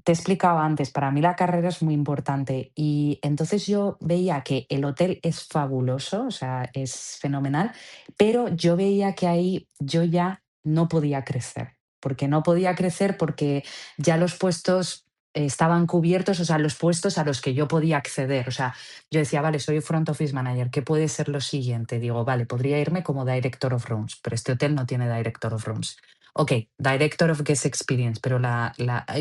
Speaker 2: te he explicado antes, para mí la carrera es muy importante y entonces yo veía que el hotel es fabuloso, o sea, es fenomenal, pero yo veía que ahí yo ya no podía crecer, porque no podía crecer porque ya los puestos estaban cubiertos, o sea, los puestos a los que yo podía acceder, o sea, yo decía, vale, soy front office manager, ¿qué puede ser lo siguiente? Digo, vale, podría irme como director of rooms, pero este hotel no tiene director of rooms. Ok, Director of Guest Experience, pero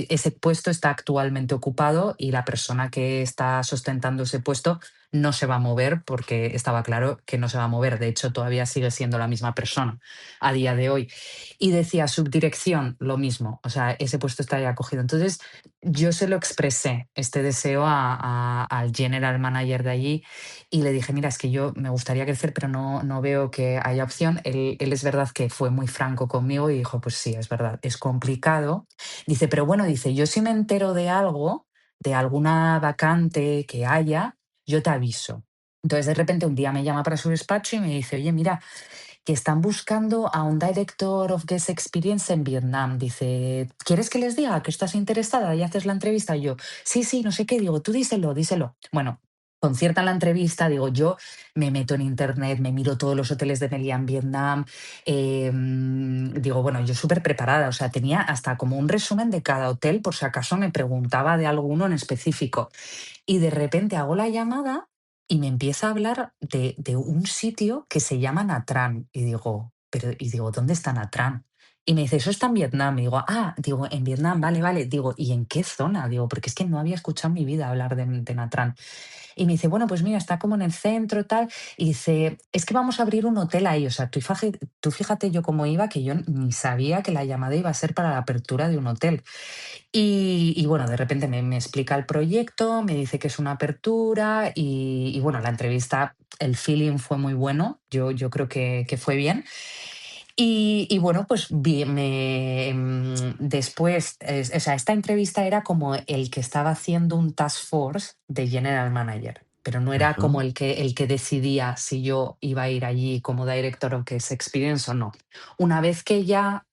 Speaker 2: ese puesto está actualmente ocupado y la persona que está sustentando ese puesto no se va a mover porque estaba claro que no se va a mover. De hecho, todavía sigue siendo la misma persona a día de hoy. Y decía subdirección, lo mismo. O sea, ese puesto está ya cogido. Entonces, yo se lo expresé, este deseo al general manager de allí y le dije, mira, es que yo me gustaría crecer, pero no veo que haya opción. Él es verdad que fue muy franco conmigo y dijo, pues sí, es verdad, es complicado. Dice, pero bueno, dice, yo si me entero de algo, de alguna vacante que haya, yo te aviso. Entonces de repente un día me llama para su despacho y me dice, oye, mira, que están buscando a un Director of Guest Experience en Vietnam. Dice, ¿quieres que les diga que estás interesada y haces la entrevista? Y yo, sí, sí, no sé qué. Digo, tú díselo, díselo. Bueno, conciertan la entrevista, digo, yo me meto en internet, me miro todos los hoteles de Meliá en Vietnam, digo, bueno, yo súper preparada, o sea, tenía hasta como un resumen de cada hotel por si acaso me preguntaba de alguno en específico. Y de repente hago la llamada y me empieza a hablar de un sitio que se llama Nha Trang. Y digo, ¿dónde está Nha Trang? Y me dice, eso está en Vietnam. Y digo, digo, en Vietnam, vale, vale. Digo, ¿y en qué zona? Digo, porque es que no había escuchado en mi vida hablar de Nha Trang. Y me dice, bueno, pues mira, está como en el centro, tal. Y dice, es que vamos a abrir un hotel ahí. O sea, tú fíjate yo cómo iba, que yo ni sabía que la llamada iba a ser para la apertura de un hotel. Y bueno, de repente me explica el proyecto, me dice que es una apertura y bueno, la entrevista, el feeling fue muy bueno, yo creo que fue bien. Y bueno, pues después, o sea, esta entrevista era como el que estaba haciendo un task force de general manager, pero no era
Speaker 1: Ajá.
Speaker 2: como el que decidía si yo iba a ir allí como director of guest experience o no. Una vez que ya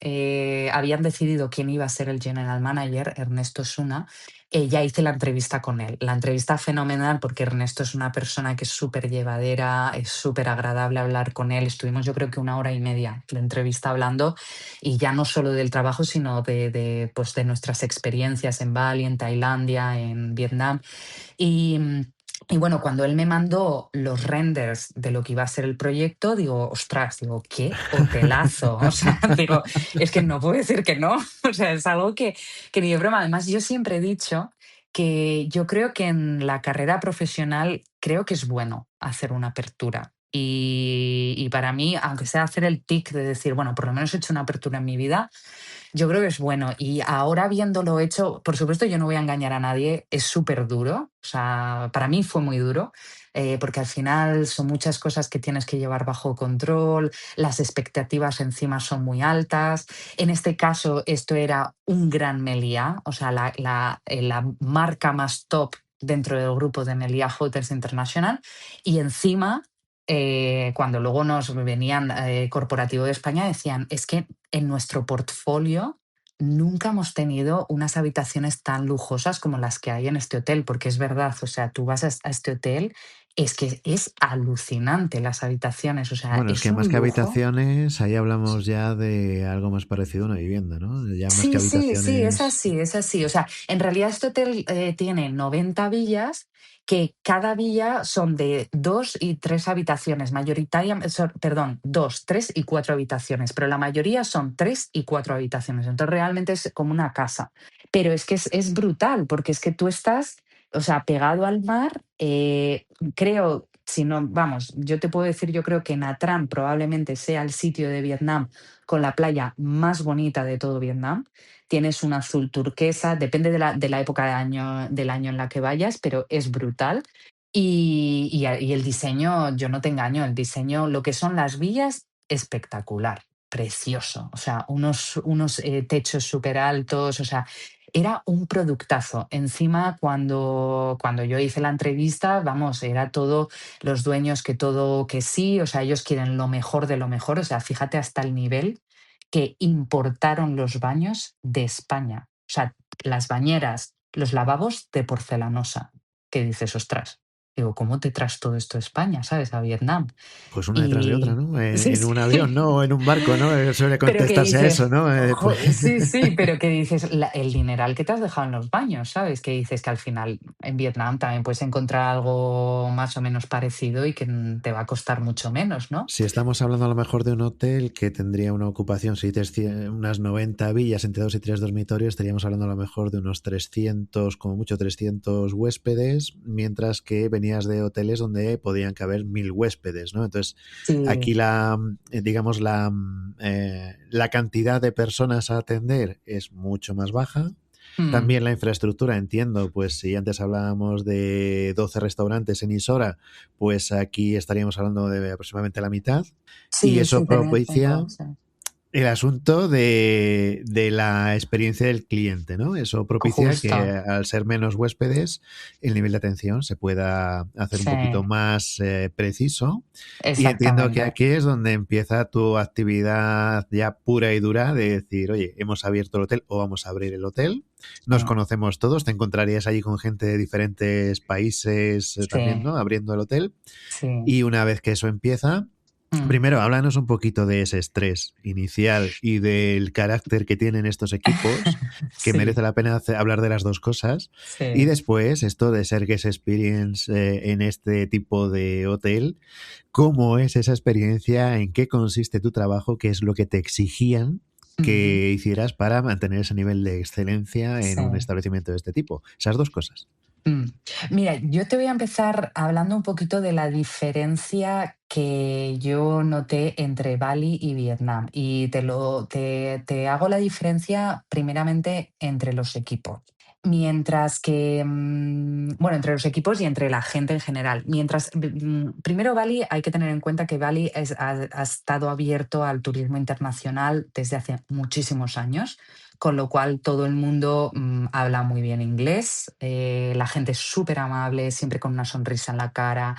Speaker 2: habían decidido quién iba a ser el general manager, Ernesto Suna, ya hice la entrevista con él. La entrevista fenomenal porque Ernesto es una persona que es súper llevadera, es súper agradable hablar con él. Estuvimos yo creo que 1 hora y media de entrevista hablando y ya no solo del trabajo, sino pues de nuestras experiencias en Bali, en Tailandia, en Vietnam. Y, y bueno, cuando él me mandó los renders de lo que iba a ser el proyecto, digo, ostras, digo, qué hotelazo. O sea, digo, es que no puedo decir que no. O sea, es algo que ni de broma. Además, yo siempre he dicho que yo creo que en la carrera profesional creo que es bueno hacer una apertura. Y para mí, aunque sea hacer el tic de decir, bueno, por lo menos he hecho una apertura en mi vida, yo creo que es bueno. Y ahora viéndolo hecho, por supuesto, yo no voy a engañar a nadie, es súper duro. O sea, para mí fue muy duro, porque al final son muchas cosas que tienes que llevar bajo control, las expectativas encima son muy altas. En este caso, esto era un gran Meliá, o sea, la marca más top dentro del grupo de Meliá Hotels International. Y encima, cuando luego nos venían corporativo de España, decían, es que en nuestro portfolio nunca hemos tenido unas habitaciones tan lujosas como las que hay en este hotel, porque es verdad, o sea, tú vas a este hotel, es que es alucinante las habitaciones, o sea,
Speaker 1: Bueno, es
Speaker 2: es
Speaker 1: que más
Speaker 2: un
Speaker 1: que
Speaker 2: lujo.
Speaker 1: habitaciones, ahí hablamos ya de algo más parecido a una vivienda, ¿no? Ya más que
Speaker 2: Sí, sí, sí, es
Speaker 1: habitaciones.
Speaker 2: así, es así. O sea, en realidad este hotel tiene 90 villas, que cada villa son de 2 y 3 habitaciones, mayoritariamente, perdón, 2, 3 y 4 habitaciones, pero la mayoría son 3 y 4 habitaciones. Entonces realmente es como una casa. Pero es que es brutal, porque es que tú estás, o sea, pegado al mar, creo, si no, vamos, yo te puedo decir, yo creo que Nha Trang probablemente sea el sitio de Vietnam con la playa más bonita de todo Vietnam. Tienes un azul turquesa, depende de la época del año en la que vayas, pero es brutal. Y el diseño, yo no te engaño, el diseño, lo que son las villas, espectacular, precioso. O sea, unos techos súper altos, o sea, era un productazo. Encima, cuando yo hice la entrevista, vamos, era todo los dueños que todo que sí, o sea, ellos quieren lo mejor de lo mejor, o sea, fíjate hasta el nivel que importaron los baños de España. O sea, las bañeras, los lavabos de porcelanosa. Que dices, ostras, digo, ¿cómo te traes todo esto a España, sabes? A Vietnam.
Speaker 1: Pues una detrás de otra,
Speaker 2: Y
Speaker 1: ¿no?
Speaker 2: sí,
Speaker 1: En un
Speaker 2: sí.
Speaker 1: avión, ¿no? O en un barco, ¿no? Suele
Speaker 2: Pero que
Speaker 1: contestarse a eso,
Speaker 2: dices,
Speaker 1: ¿no? Pues,
Speaker 2: "Ojo, sí, sí, pero que dices, el dineral que te has dejado en los baños, ¿sabes? Que dices que al final en Vietnam también puedes encontrar algo más o menos parecido y que te va a costar mucho menos, ¿no?
Speaker 1: si estamos hablando a lo mejor de un hotel que tendría una ocupación, si dices unas 90 villas entre 2 y 3 dormitorios, estaríamos hablando a lo mejor de unos 300, como mucho 300 huéspedes, mientras que venías de hoteles donde podían caber 1000 huéspedes, ¿no? Entonces, aquí
Speaker 2: Sí.
Speaker 1: digamos, la cantidad de personas a atender es mucho más baja.
Speaker 2: Mm,
Speaker 1: También la infraestructura, entiendo, pues si antes hablábamos de 12 restaurantes en Isora, pues aquí estaríamos hablando de aproximadamente la mitad. Y
Speaker 2: sí,
Speaker 1: eso
Speaker 2: sí, tener
Speaker 1: propicia
Speaker 2: cinco, sí.
Speaker 1: el asunto de la experiencia del cliente, ¿no? Eso propicia que
Speaker 2: Justo,
Speaker 1: al ser menos huéspedes, el nivel de atención se pueda hacer un
Speaker 2: sí,
Speaker 1: poquito más preciso. Y entiendo que
Speaker 2: exactamente.
Speaker 1: aquí es donde empieza tu actividad ya pura y dura de decir, oye, hemos abierto el hotel o vamos a abrir el hotel. Nos
Speaker 2: Sí,
Speaker 1: conocemos todos, te encontrarías allí con gente de diferentes países también,
Speaker 2: sí,
Speaker 1: ¿no? Abriendo el hotel.
Speaker 2: sí.
Speaker 1: Y una vez que eso empieza,
Speaker 2: Mm.
Speaker 1: primero, háblanos un poquito de ese estrés inicial y del carácter que tienen estos equipos, que merece
Speaker 2: Sí,
Speaker 1: la pena hablar de las dos cosas. Y
Speaker 2: sí.
Speaker 1: después, esto de ser guest experience en este tipo de hotel, ¿cómo es esa experiencia? ¿En qué consiste tu trabajo? ¿Qué es lo que te exigían
Speaker 2: Ujú,
Speaker 1: que hicieras para mantener ese nivel de excelencia en un
Speaker 2: sí.
Speaker 1: establecimiento de este tipo? Esas dos cosas.
Speaker 2: Mm. Mira, yo te voy a empezar hablando un poquito de la diferencia que yo noté entre Bali y Vietnam. Y te hago la diferencia primeramente entre los equipos. Mientras que, bueno, entre los equipos y entre la gente en general. Primero Bali, hay que tener en cuenta que Bali ha estado abierto al turismo internacional desde hace muchísimos años, con lo cual todo el mundo habla muy bien inglés, la gente es súper amable, siempre con una sonrisa en la cara,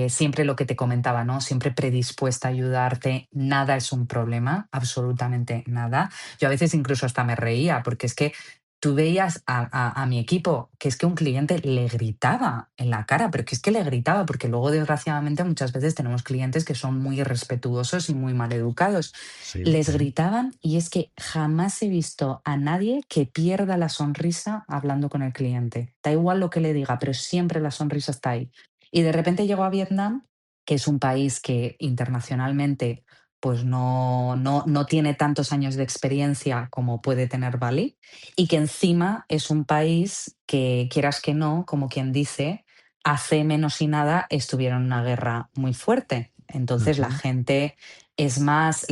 Speaker 2: siempre lo que te comentaba, ¿no? Siempre predispuesta a ayudarte, nada es un problema, absolutamente nada. Yo a veces incluso hasta me reía, porque es que tú veías a mi equipo que es que un cliente le gritaba en la cara, pero que es que le gritaba, porque luego desgraciadamente muchas veces tenemos clientes que son muy irrespetuosos y muy maleducados.
Speaker 1: Sí.
Speaker 2: Les gritaban y es que jamás he visto a nadie que pierda la sonrisa hablando con el cliente. Da igual lo que le diga, pero siempre la sonrisa está ahí. Y de repente llegó a Vietnam, que es un país que internacionalmente pues no tiene tantos años de experiencia como puede tener Bali, y que encima es un país que, quieras que no, como quien dice, hace menos y nada estuvieron en una guerra muy fuerte. Entonces
Speaker 1: Ujú.
Speaker 2: la gente es más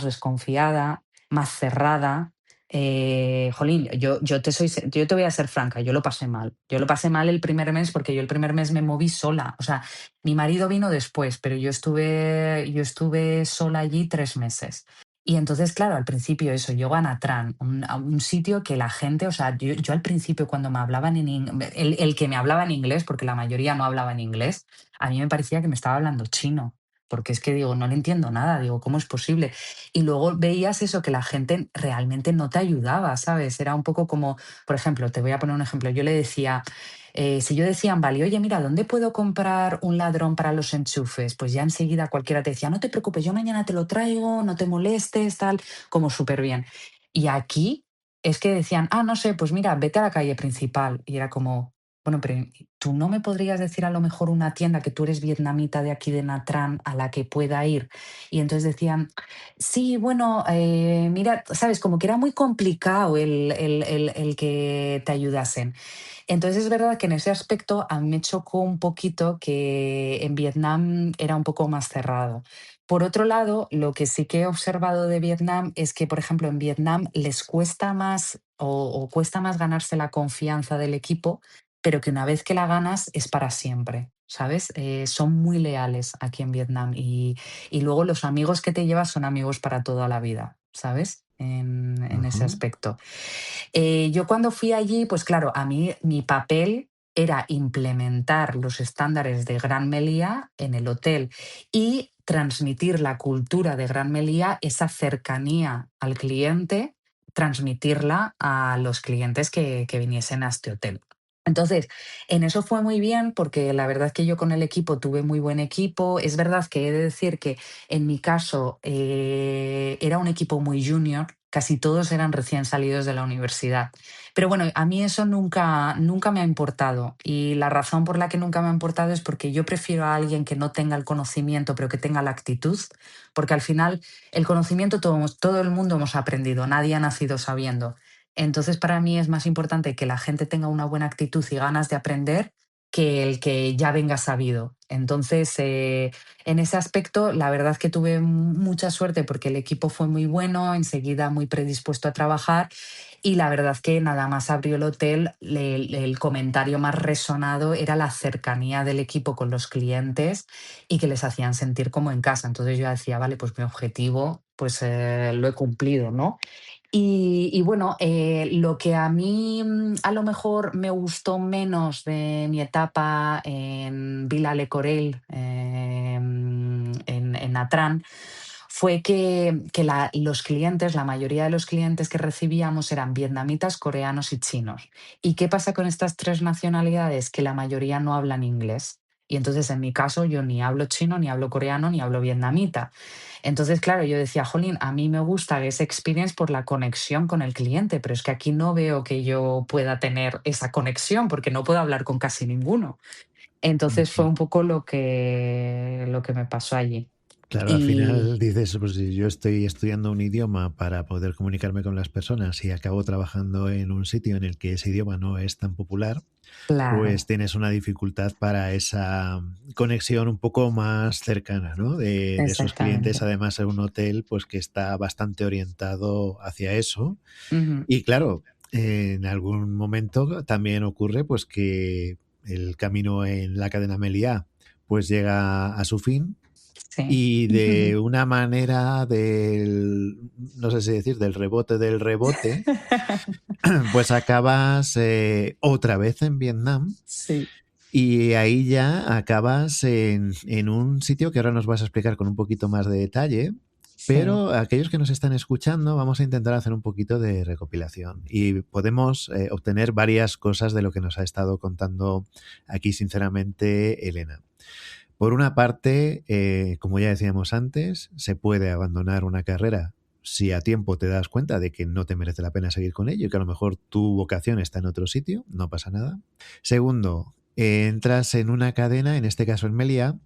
Speaker 2: desconfiada, más cerrada. Jolín, yo te voy a ser franca, yo lo pasé mal. Yo lo pasé mal el primer mes porque yo el primer mes me moví sola. O sea, mi marido vino después, pero yo estuve sola allí 3 meses. Y entonces, claro, al principio eso, llego a Natran, a un sitio que la gente, o sea, yo al principio cuando me hablaban el que me hablaba en inglés, porque la mayoría no hablaba en inglés, a mí me parecía que me estaba hablando chino. porque es que digo, no le entiendo nada, digo, ¿cómo es posible? Y luego veías eso, que la gente realmente no te ayudaba, ¿sabes? Era un poco como, por ejemplo, te voy a poner un ejemplo, yo le decía, si yo decía, vale, oye, mira, ¿dónde puedo comprar un ladrón para los enchufes? Pues ya enseguida cualquiera te decía, no te preocupes, yo mañana te lo traigo, no te molestes, tal, como súper bien. Y aquí es que decían, no sé, pues mira, vete a la calle principal. Y era como, bueno, pero tú no me podrías decir a lo mejor una tienda que tú eres vietnamita de aquí de Nha Trang a la que pueda ir. Y entonces decían, sí, bueno, mira, sabes, como que era muy complicado el que te ayudasen. Entonces es verdad que en ese aspecto a mí me chocó un poquito que en Vietnam era un poco más cerrado. Por otro lado, lo que sí que he observado de Vietnam es que, por ejemplo, en Vietnam les cuesta más o cuesta más ganarse la confianza del equipo, pero que una vez que la ganas es para siempre, ¿sabes? Son muy leales aquí en Vietnam y luego los amigos que te llevas son amigos para toda la vida, ¿sabes? En ese
Speaker 1: Ujú.
Speaker 2: aspecto. Yo cuando fui allí, pues claro, a mí mi papel era implementar los estándares de Gran Melía en el hotel y transmitir la cultura de Gran Melía, esa cercanía al cliente, transmitirla a los clientes que viniesen a este hotel. Entonces, en eso fue muy bien porque la verdad es que yo con el equipo tuve muy buen equipo. Es verdad que he de decir que en mi caso era un equipo muy junior, casi todos eran recién salidos de la universidad. Pero bueno, a mí eso nunca me ha importado y la razón por la que nunca me ha importado es porque yo prefiero a alguien que no tenga el conocimiento pero que tenga la actitud, porque al final el conocimiento todo el mundo hemos aprendido, nadie ha nacido sabiendo. Entonces, para mí es más importante que la gente tenga una buena actitud y ganas de aprender que el que ya venga sabido. Entonces, en ese aspecto, la verdad que tuve mucha suerte porque el equipo fue muy bueno, enseguida muy predispuesto a trabajar y la verdad que nada más abrió el hotel, el comentario más resonado era la cercanía del equipo con los clientes y que les hacían sentir como en casa. Entonces yo decía, vale, pues mi objetivo pues lo he cumplido, ¿no? Y bueno, lo que a mí a lo mejor me gustó menos de mi etapa en Vila Le Corell, en Nha Trang, fue que los clientes, la mayoría de los clientes que recibíamos eran vietnamitas, coreanos y chinos. ¿Y qué pasa con estas tres nacionalidades? Que la mayoría no hablan inglés. Y entonces en mi caso yo ni hablo chino, ni hablo coreano, ni hablo vietnamita. Entonces, claro, yo decía, jolín, a mí me gusta esa experience por la conexión con el cliente, pero es que aquí no veo que yo pueda tener esa conexión porque no puedo hablar con casi ninguno. Entonces fue
Speaker 1: Ujú.
Speaker 2: un poco lo que me pasó allí.
Speaker 1: Claro, al
Speaker 2: Y
Speaker 1: final dices, pues si yo estoy estudiando un idioma para poder comunicarme con las personas y acabo trabajando en un sitio en el que ese idioma no es tan popular, pues
Speaker 2: claro,
Speaker 1: tienes una dificultad para esa conexión un poco más cercana, ¿no? De esos clientes,
Speaker 2: exactamente.
Speaker 1: además en un hotel, pues que está bastante orientado hacia eso.
Speaker 2: Ujú.
Speaker 1: Y claro, en algún momento también ocurre pues que el camino en la cadena Meliá pues llega a su fin
Speaker 2: Sí.
Speaker 1: y de una manera no sé si decir, del rebote, pues acabas otra vez en Vietnam
Speaker 2: Sí,
Speaker 1: y ahí ya acabas en un sitio que ahora nos vas a explicar con un poquito más de detalle,
Speaker 2: sí,
Speaker 1: pero aquellos que nos están escuchando vamos a intentar hacer un poquito de recopilación y podemos obtener varias cosas de lo que nos ha estado contando aquí sinceramente Elena. Por una parte, como ya decíamos antes, se puede abandonar una carrera si a tiempo te das cuenta de que no te merece la pena seguir con ello y que a lo mejor tu vocación está en otro sitio, no pasa nada. Segundo, entras en una cadena, en este caso en Meliá,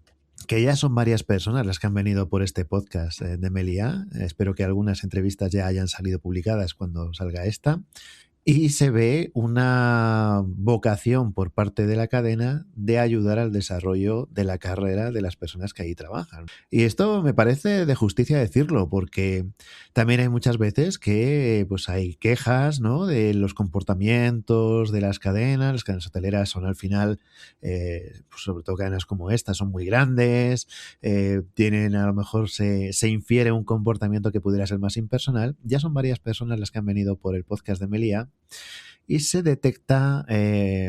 Speaker 1: que ya son varias personas las que han venido por este podcast de Meliá. Espero que algunas entrevistas ya hayan salido publicadas cuando salga esta. Y se ve una vocación por parte de la cadena de ayudar al desarrollo de la carrera de las personas que ahí trabajan. Y esto me parece de justicia decirlo, porque también hay muchas veces que pues hay quejas, ¿no?, de los comportamientos de las cadenas hoteleras son al final, pues sobre todo cadenas como esta, son muy grandes, tienen a lo mejor se infiere un comportamiento que pudiera ser más impersonal. Ya son varias personas las que han venido por el podcast de Melia y se detecta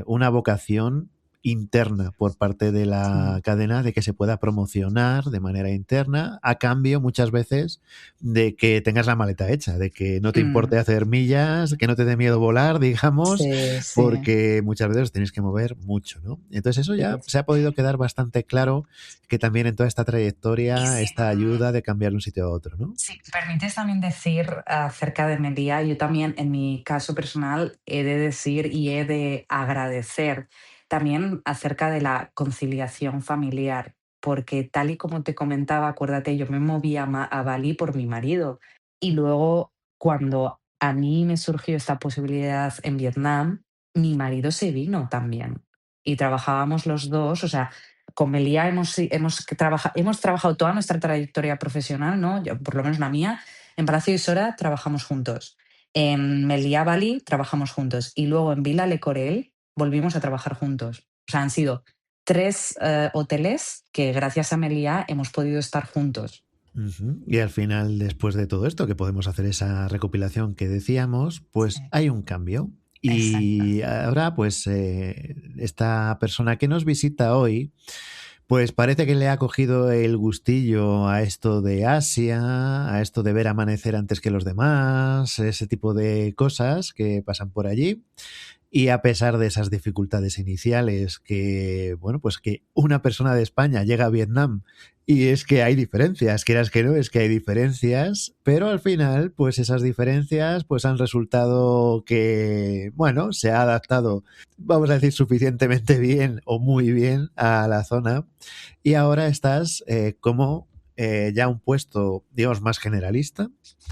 Speaker 1: una vocación interna por parte de la
Speaker 2: Sí.
Speaker 1: cadena de que se pueda promocionar de manera interna, a cambio muchas veces de que tengas la maleta hecha, de que no te
Speaker 2: Mm,
Speaker 1: importe hacer millas, que no te dé miedo volar, digamos,
Speaker 2: sí, sí,
Speaker 1: porque muchas veces os tenéis que mover mucho, ¿no? Entonces eso
Speaker 2: sí,
Speaker 1: ya se ha podido quedar bastante claro que también en toda esta
Speaker 2: y
Speaker 1: trayectoria
Speaker 2: sí.
Speaker 1: esta ayuda de cambiar de un sitio a otro, ¿no?
Speaker 2: Si me permites también decir acerca de Melía, yo también en mi caso personal he de decir y he de agradecer también acerca de la conciliación familiar, porque tal y como te comentaba, acuérdate, yo me moví a Bali por mi marido y luego cuando a mí me surgió esta posibilidad en Vietnam, mi marido se vino también y trabajábamos los dos, o sea, con Melía hemos trabajado toda nuestra trayectoria profesional, ¿no? Yo, por lo menos la mía, en Palacio y Sora trabajamos juntos. En Meliá Bali trabajamos juntos. Y luego en Vila Le Corel volvimos a trabajar juntos. O sea, han sido tres hoteles que gracias a Meliá hemos podido estar juntos.
Speaker 1: Ujú. Y al final, después de todo esto, que podemos hacer esa recopilación que decíamos,
Speaker 2: Sí,
Speaker 1: pues hay un cambio.
Speaker 2: exacto.
Speaker 1: Y ahora, pues, esta persona que nos visita hoy, pues parece que le ha cogido el gustillo a esto de Asia, a esto de ver amanecer antes que los demás, ese tipo de cosas que pasan por allí. Y a pesar de esas dificultades iniciales, que, bueno, pues que una persona de España llega a Vietnam y es que hay diferencias, quieras que no, es que hay diferencias, pero al final, pues esas diferencias pues han resultado que, bueno, se ha adaptado, vamos a decir, suficientemente bien o muy bien a la zona y ahora estás como ya un puesto, digamos, más generalista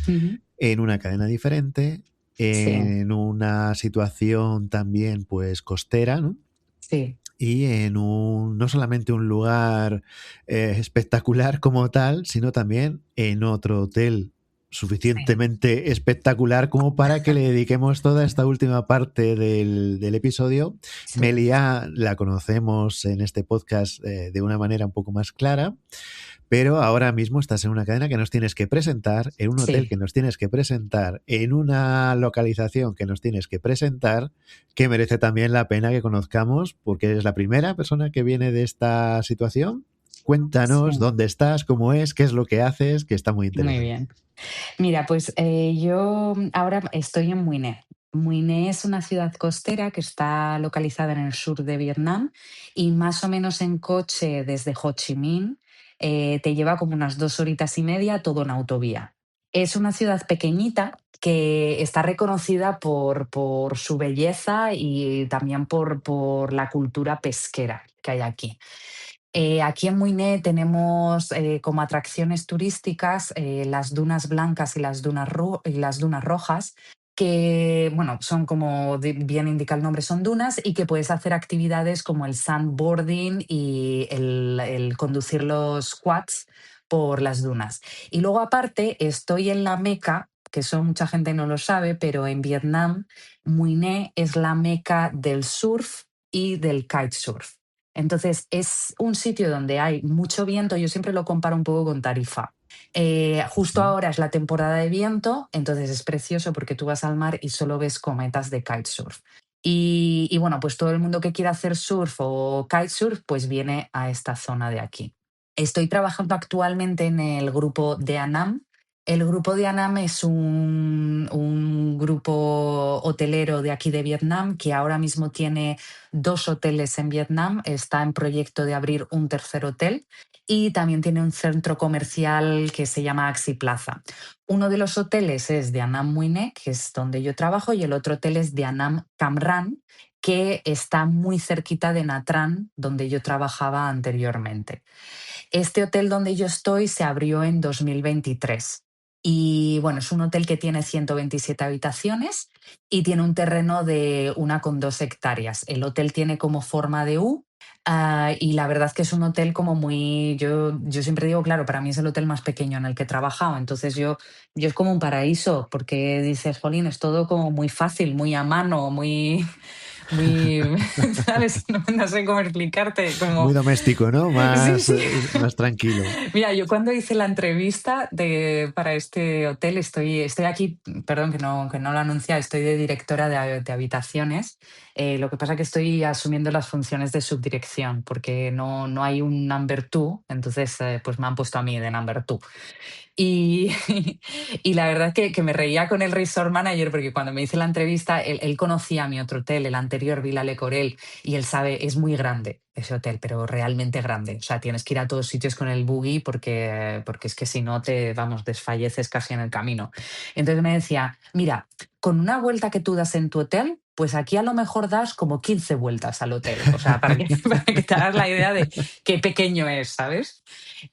Speaker 2: Ujú.
Speaker 1: en una cadena diferente,
Speaker 2: Sí,
Speaker 1: en una situación también pues costera, ¿no?
Speaker 2: sí,
Speaker 1: Y en un, no solamente un lugar espectacular como tal, sino también en otro hotel
Speaker 2: sí,
Speaker 1: suficientemente espectacular como para que le dediquemos toda esta última parte del episodio.
Speaker 2: sí,
Speaker 1: Melia la conocemos en este podcast de una manera un poco más clara, pero ahora mismo estás en una cadena que nos tienes que presentar, en un hotel
Speaker 2: sí.
Speaker 1: que nos tienes que presentar, en una localización que nos tienes que presentar, que merece también la pena que conozcamos, porque eres la primera persona que viene de esta situación. Cuéntanos
Speaker 2: Sí.
Speaker 1: dónde estás, cómo es, qué es lo que haces, que está muy
Speaker 2: Muy
Speaker 1: interesante.
Speaker 2: bien. Mira, pues yo ahora estoy en Muy Né. Muy Né es una ciudad costera que está localizada en el sur de Vietnam y más o menos en coche desde Ho Chi Minh te lleva como unas 2 horitas y media, todo en autovía. Es una ciudad pequeñita que está reconocida por su belleza y también por la cultura pesquera que hay aquí. Aquí en Muiné tenemos como atracciones turísticas las dunas blancas y las dunas rojas, que bueno, son como bien indica el nombre, son dunas y que puedes hacer actividades como el sandboarding y el conducir los quads por las dunas. Y luego aparte estoy en la Meca, que eso mucha gente no lo sabe, pero en Vietnam Muiné es la Meca del surf y del kitesurf. Entonces, es un sitio donde hay mucho viento, yo siempre lo comparo un poco con Tarifa. Justo
Speaker 1: Ujú.
Speaker 2: ahora es la temporada de viento, entonces es precioso porque tú vas al mar y solo ves cometas de kitesurf. Y bueno, pues todo el mundo que quiera hacer surf o kitesurf, pues viene a esta zona de aquí. Estoy trabajando actualmente en el grupo de Anam. El grupo de Anam es un grupo hotelero de aquí de Vietnam que ahora mismo tiene 2 hoteles en Vietnam, está en proyecto de abrir un tercer hotel y también tiene un centro comercial que se llama Axi Plaza. Uno de los hoteles es de Anam Muine, que es donde yo trabajo, y el otro hotel es de Anam Cam Ranh, que está muy cerquita de Nha Trang, donde yo trabajaba anteriormente. Este hotel donde yo estoy se abrió en 2023 y bueno, es un hotel que tiene 127 habitaciones y tiene un terreno de 1,2 hectáreas. El hotel tiene como forma de U. Y la verdad es que es un hotel como muy, yo siempre digo, claro, para mí es el hotel más pequeño en el que he trabajado, entonces yo es como un paraíso, porque dices, jolín, es todo como muy fácil, muy a mano, muy, muy, ¿sabes? No sé cómo explicarte, como,
Speaker 1: Muy doméstico, ¿no?
Speaker 2: sí,
Speaker 1: Más,
Speaker 2: sí.
Speaker 1: más tranquilo.
Speaker 2: Mira, yo cuando hice la entrevista para este hotel, estoy aquí, perdón que no lo anuncia, estoy de directora de habitaciones. Lo que pasa que estoy asumiendo las funciones de subdirección, porque no hay un number two, entonces pues me han puesto a mí de number two. Y, y la verdad que me reía con el resort manager porque cuando me hice la entrevista, él conocía mi otro hotel, el anterior, Villa Le Corel, y él sabe, es muy grande ese hotel, pero realmente grande. O sea, tienes que ir a todos sitios con el buggy porque es que si no te, vamos, desfalleces casi en el camino. Entonces me decía, mira, con una vuelta que tú das en tu hotel, pues aquí a lo mejor das como 15 vueltas al hotel. O sea, para que, para que te hagas la idea de qué pequeño es, ¿sabes?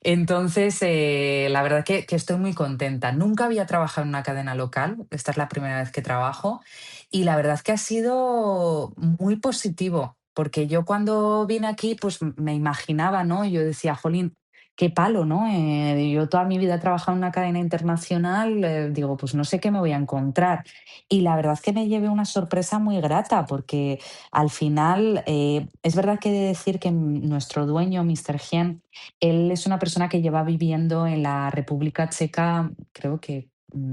Speaker 2: Entonces, la verdad que estoy muy contenta. Nunca había trabajado en una cadena local, esta es la primera vez que trabajo y la verdad es que ha sido muy positivo, porque yo cuando vine aquí, pues me imaginaba, ¿no? Yo decía, jolín, qué palo, ¿no? Yo toda mi vida he trabajado en una cadena internacional, digo, pues no sé qué me voy a encontrar. Y la verdad es que me llevé una sorpresa muy grata, porque al final es verdad que he de decir que nuestro dueño, Mr. Hien, él es una persona que lleva viviendo en la República Checa, creo que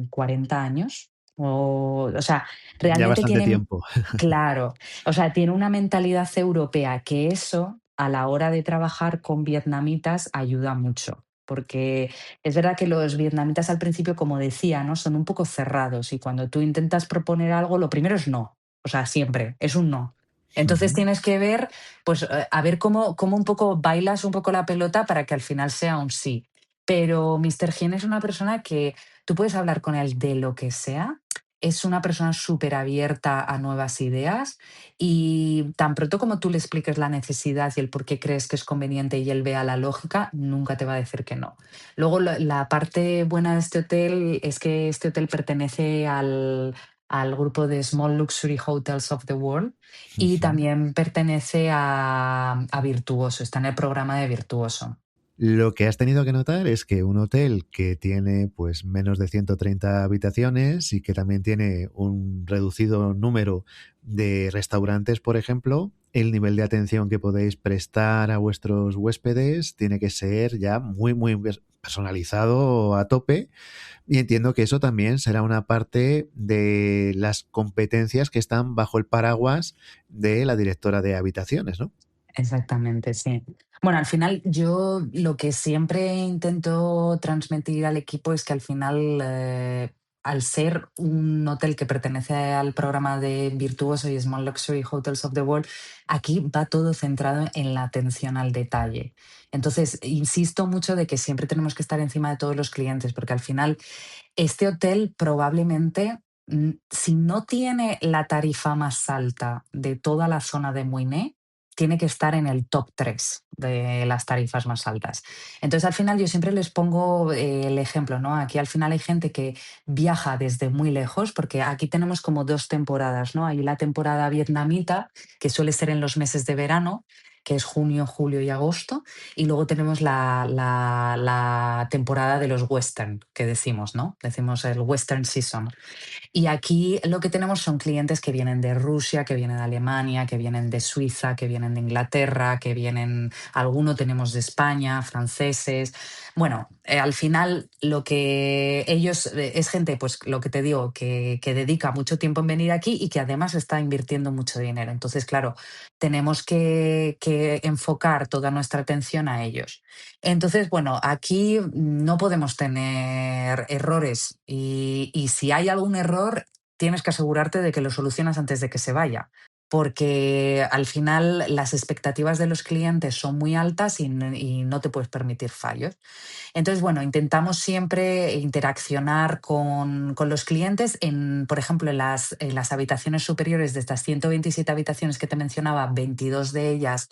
Speaker 2: 40 años. O sea,
Speaker 1: Ya
Speaker 2: realmente
Speaker 1: bastante
Speaker 2: tiene,
Speaker 1: tiempo.
Speaker 2: claro, o sea, tiene una mentalidad europea que eso a la hora de trabajar con vietnamitas ayuda mucho. Porque es verdad que los vietnamitas al principio, como decía, ¿no? Son un poco cerrados y cuando tú intentas proponer algo, lo primero es no. O sea, siempre es un no. Entonces
Speaker 1: Ujú.
Speaker 2: tienes que ver pues a ver cómo un poco bailas un poco la pelota para que al final sea un sí. Pero Mr. Hien es una persona que tú puedes hablar con él de lo que sea. Es una persona súper abierta a nuevas ideas y tan pronto como tú le expliques la necesidad y el por qué crees que es conveniente y él vea la lógica, nunca te va a decir que no. Luego, la parte buena de este hotel es que este hotel pertenece al grupo de Small Luxury Hotels of the World y
Speaker 1: Ujú.
Speaker 2: también pertenece a Virtuoso, está en el programa de Virtuoso.
Speaker 1: Lo que has tenido que notar es que un hotel que tiene pues menos de 130 habitaciones y que también tiene un reducido número de restaurantes, por ejemplo, el nivel de atención que podéis prestar a vuestros huéspedes tiene que ser ya muy personalizado a tope, y entiendo que eso también será una parte de las competencias que están bajo el paraguas de la directora de habitaciones, ¿no?
Speaker 2: Exactamente, sí. Bueno, al final yo lo que siempre intento transmitir al equipo es que al final, al ser un hotel que pertenece al programa de Virtuoso y Small Luxury Hotels of the World, aquí va todo centrado en la atención al detalle. Entonces, insisto mucho de que siempre tenemos que estar encima de todos los clientes, porque al final este hotel probablemente, si no tiene la tarifa más alta de toda la zona de Muiné, tiene que estar en el top 3 de las tarifas más altas. Entonces, al final, yo siempre les pongo el ejemplo, ¿no? Aquí al final hay gente que viaja desde muy lejos, porque aquí tenemos como dos temporadas, ¿no? Hay la temporada vietnamita, que suele ser en los meses de verano, que es junio, julio y agosto, y luego tenemos la temporada de los western, que decimos, ¿no? Decimos el western season. Y aquí lo que tenemos son clientes que vienen de Rusia, que vienen de Alemania, que vienen de Suiza, que vienen de Inglaterra, que vienen, alguno tenemos de España, franceses. Bueno, al final lo que ellos, es gente, pues lo que te digo, que dedica mucho tiempo en venir aquí y que además está invirtiendo mucho dinero. Entonces, claro, tenemos que enfocar toda nuestra atención a ellos. Entonces, bueno, aquí no podemos tener errores y si hay algún error, tienes que asegurarte de que lo solucionas antes de que se vaya, porque al final las expectativas de los clientes son muy altas y no te puedes permitir fallos. Entonces, bueno, intentamos siempre interaccionar con los clientes. Por ejemplo, en las habitaciones superiores de estas 127 habitaciones que te mencionaba, 22 de ellas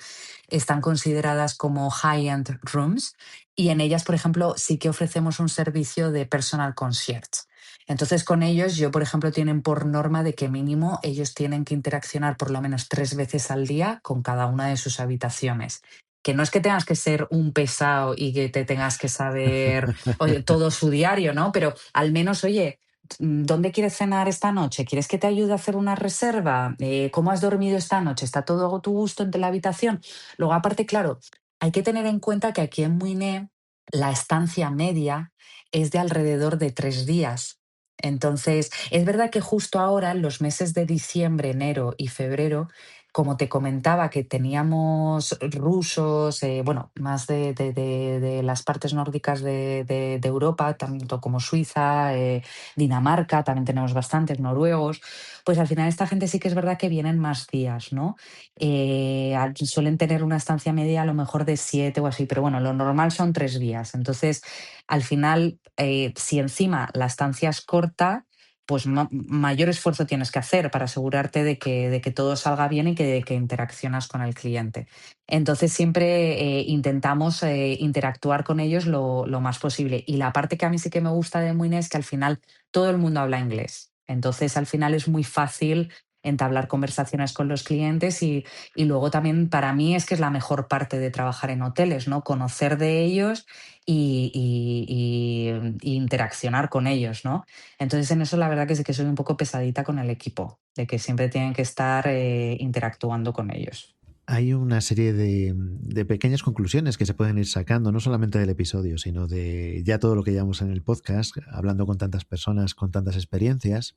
Speaker 2: están consideradas como high-end rooms y en ellas, por ejemplo, sí que ofrecemos un servicio de personal concierge. Entonces, con ellos, yo, por ejemplo, tienen por norma de que mínimo ellos tienen que interaccionar por lo menos 3 veces al día con cada una de sus habitaciones, que no es que tengas que ser un pesado y que te tengas que saber, oye, todo su diario, ¿no? Pero al menos, oye, ¿dónde quieres cenar esta noche? ¿Quieres que te ayude a hacer una reserva? ¿Cómo has dormido esta noche? ¿Está todo a tu gusto en la habitación? Luego, aparte, claro, hay que tener en cuenta que aquí en Muiné la estancia media es de alrededor de 3 días. Entonces, es verdad que justo ahora, en los meses de diciembre, enero y febrero, como te comentaba, que teníamos rusos, bueno, más de las partes nórdicas de Europa, tanto como Suiza, Dinamarca, también tenemos bastantes noruegos, pues al final esta gente sí que es verdad que vienen más días, ¿no? Suelen tener una estancia media a lo mejor de 7 o así, pero bueno, lo normal son 3 días. Entonces, al final, si encima la estancia es corta, pues mayor esfuerzo tienes que hacer para asegurarte de que todo salga bien y que interaccionas con el cliente. Entonces siempre intentamos interactuar con ellos lo más posible. Y la parte que a mí sí que me gusta de Muine es que al final todo el mundo habla inglés. Entonces al final es muy fácil entablar conversaciones con los clientes y luego también para mí es que es la mejor parte de trabajar en hoteles, ¿no? Conocer de ellos y interaccionar con ellos, ¿no? Entonces, en eso la verdad que sí que soy un poco pesadita con el equipo, de que siempre tienen que estar interactuando con ellos.
Speaker 1: Hay una serie de pequeñas conclusiones que se pueden ir sacando, no solamente del episodio, sino de ya todo lo que llevamos en el podcast, hablando con tantas personas, con tantas experiencias.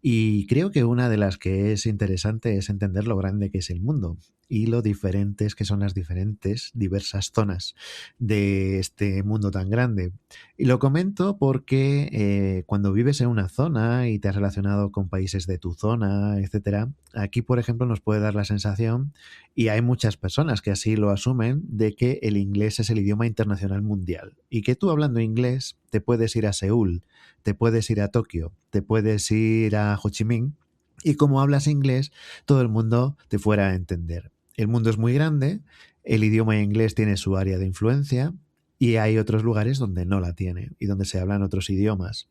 Speaker 1: Y creo que una de las que es interesante es entender lo grande que es el mundo y lo diferentes que son las diversas zonas de este mundo tan grande. Y lo comento porque cuando vives en una zona y te has relacionado con países de tu zona, etcétera, aquí, por ejemplo, nos puede dar la sensación, y hay muchas personas que así lo asumen, de que el inglés es el idioma internacional mundial y que tú hablando inglés te puedes ir a Seúl, te puedes ir a Tokio, te puedes ir a Ho Chi Minh y como hablas inglés, todo el mundo te fuera a entender. El mundo es muy grande, el idioma inglés tiene su área de influencia y hay otros lugares donde no la tiene y donde se hablan otros idiomas.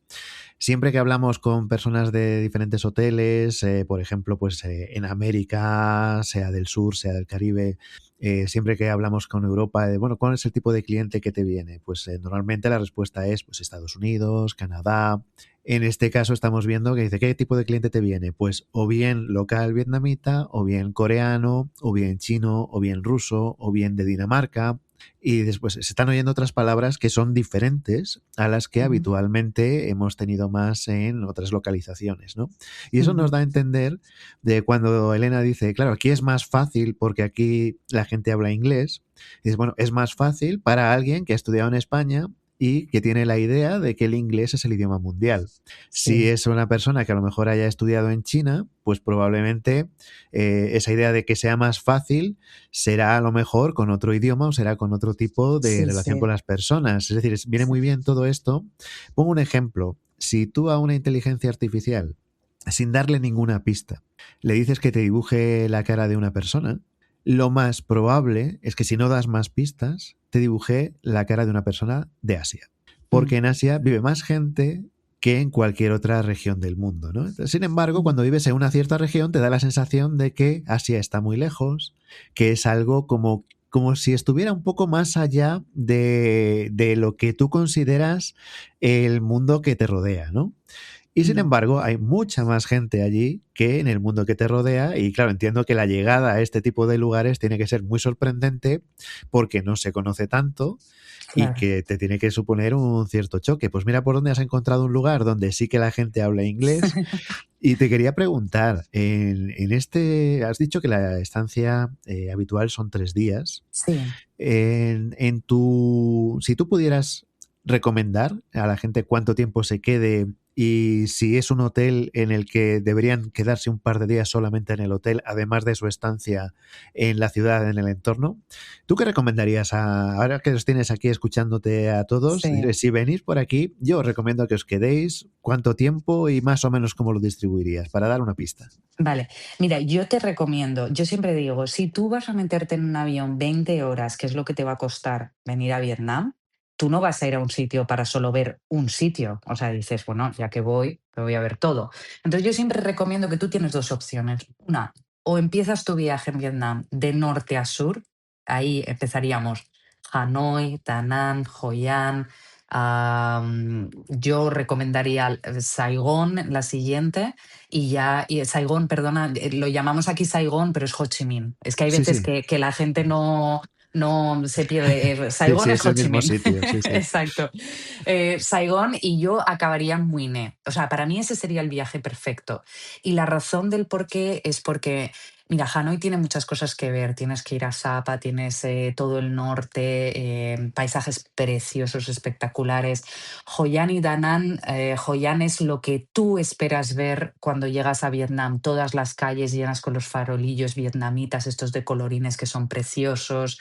Speaker 1: Siempre que hablamos con personas de diferentes hoteles, por ejemplo, pues en América, sea del sur, sea del Caribe, siempre que hablamos con Europa, bueno, ¿cuál es el tipo de cliente que te viene? Pues normalmente la respuesta es pues Estados Unidos, Canadá. En este caso estamos viendo que dice, ¿qué tipo de cliente te viene? Pues o bien local vietnamita, o bien coreano, o bien chino, o bien ruso, o bien de Dinamarca, y después se están oyendo otras palabras que son diferentes a las que
Speaker 2: Ujú,
Speaker 1: habitualmente hemos tenido más en otras localizaciones, ¿no? Y eso nos
Speaker 2: ujú.
Speaker 1: da a entender de cuando Elena dice, claro, aquí es más fácil porque aquí la gente habla inglés, y dices, bueno, es más fácil para alguien que ha estudiado en España y que tiene la idea de que el inglés es el idioma mundial. Si
Speaker 2: Sí,
Speaker 1: es una persona que a lo mejor haya estudiado en China, pues probablemente esa idea de que sea más fácil será a lo mejor con otro idioma o será con otro tipo de
Speaker 2: sí,
Speaker 1: relación con
Speaker 2: sí,
Speaker 1: las personas. Es decir, viene
Speaker 2: sí.
Speaker 1: muy bien todo esto. Pongo un ejemplo. Si tú a una inteligencia artificial, sin darle ninguna pista, le dices que te dibuje la cara de una persona, lo más probable es que si no das más pistas, te dibuje la cara de una persona de Asia.
Speaker 2: Mm,
Speaker 1: Porque en Asia vive más gente que en cualquier otra región del mundo, ¿no? Sin embargo,
Speaker 2: mm,
Speaker 1: cuando vives en una cierta región, te da la sensación de que Asia está muy lejos, que es algo como si estuviera un poco más allá de lo que tú consideras el mundo que te rodea, ¿no? Y sin
Speaker 2: mm.
Speaker 1: embargo, hay mucha más gente allí que en el mundo que te rodea. Y claro, entiendo que la llegada a este tipo de lugares tiene que ser muy sorprendente porque no se conoce tanto y
Speaker 2: Claro.
Speaker 1: que te tiene que suponer un cierto choque. Pues mira por dónde has encontrado un lugar donde sí que la gente habla inglés. Y te quería preguntar, en este, has dicho que la estancia habitual son 3 días.
Speaker 2: Sí.
Speaker 1: Si tú pudieras recomendar a la gente cuánto tiempo se quede y si es un hotel en el que deberían quedarse un par de días solamente en el hotel, además de su estancia en la ciudad, en el entorno, ¿tú qué recomendarías ahora que los tienes aquí escuchándote a todos?
Speaker 2: Sí.
Speaker 1: Si venís por aquí, yo os recomiendo que os quedéis, cuánto tiempo y más o menos cómo lo distribuirías, para dar una pista.
Speaker 2: Vale, mira, yo te recomiendo, yo siempre digo, si tú vas a meterte en un avión 20 horas, que es lo que te va a costar venir a Vietnam, tú no vas a ir a un sitio para solo ver un sitio. O sea, dices, bueno, ya que voy, me voy a ver todo. Entonces yo siempre recomiendo que tú tienes dos opciones. Una, o empiezas tu viaje en Vietnam de norte a sur, ahí empezaríamos Hanoi, Da Nang, Hoi An, Yo recomendaría Saigón, la siguiente, Saigón, perdona, lo llamamos aquí Saigón, pero es Ho Chi Minh. Es que hay
Speaker 1: Sí,
Speaker 2: veces
Speaker 1: sí.
Speaker 2: que la gente no se pierde.
Speaker 1: Sí,
Speaker 2: Saigón
Speaker 1: sí,
Speaker 2: es
Speaker 1: es
Speaker 2: Ho
Speaker 1: el
Speaker 2: Chi
Speaker 1: mismo
Speaker 2: Minh.
Speaker 1: sitio, sí, sí.
Speaker 2: Exacto. Saigón y yo acabaría en Muiné. O sea, para mí ese sería el viaje perfecto. Y la razón del por qué es porque, mira, Hanoi tiene muchas cosas que ver. Tienes que ir a Sapa, tienes todo el norte, paisajes preciosos, espectaculares. Hoi An y Da Nang, Hoi An es lo que tú esperas ver cuando llegas a Vietnam. Todas las calles llenas con los farolillos vietnamitas, estos de colorines que son preciosos,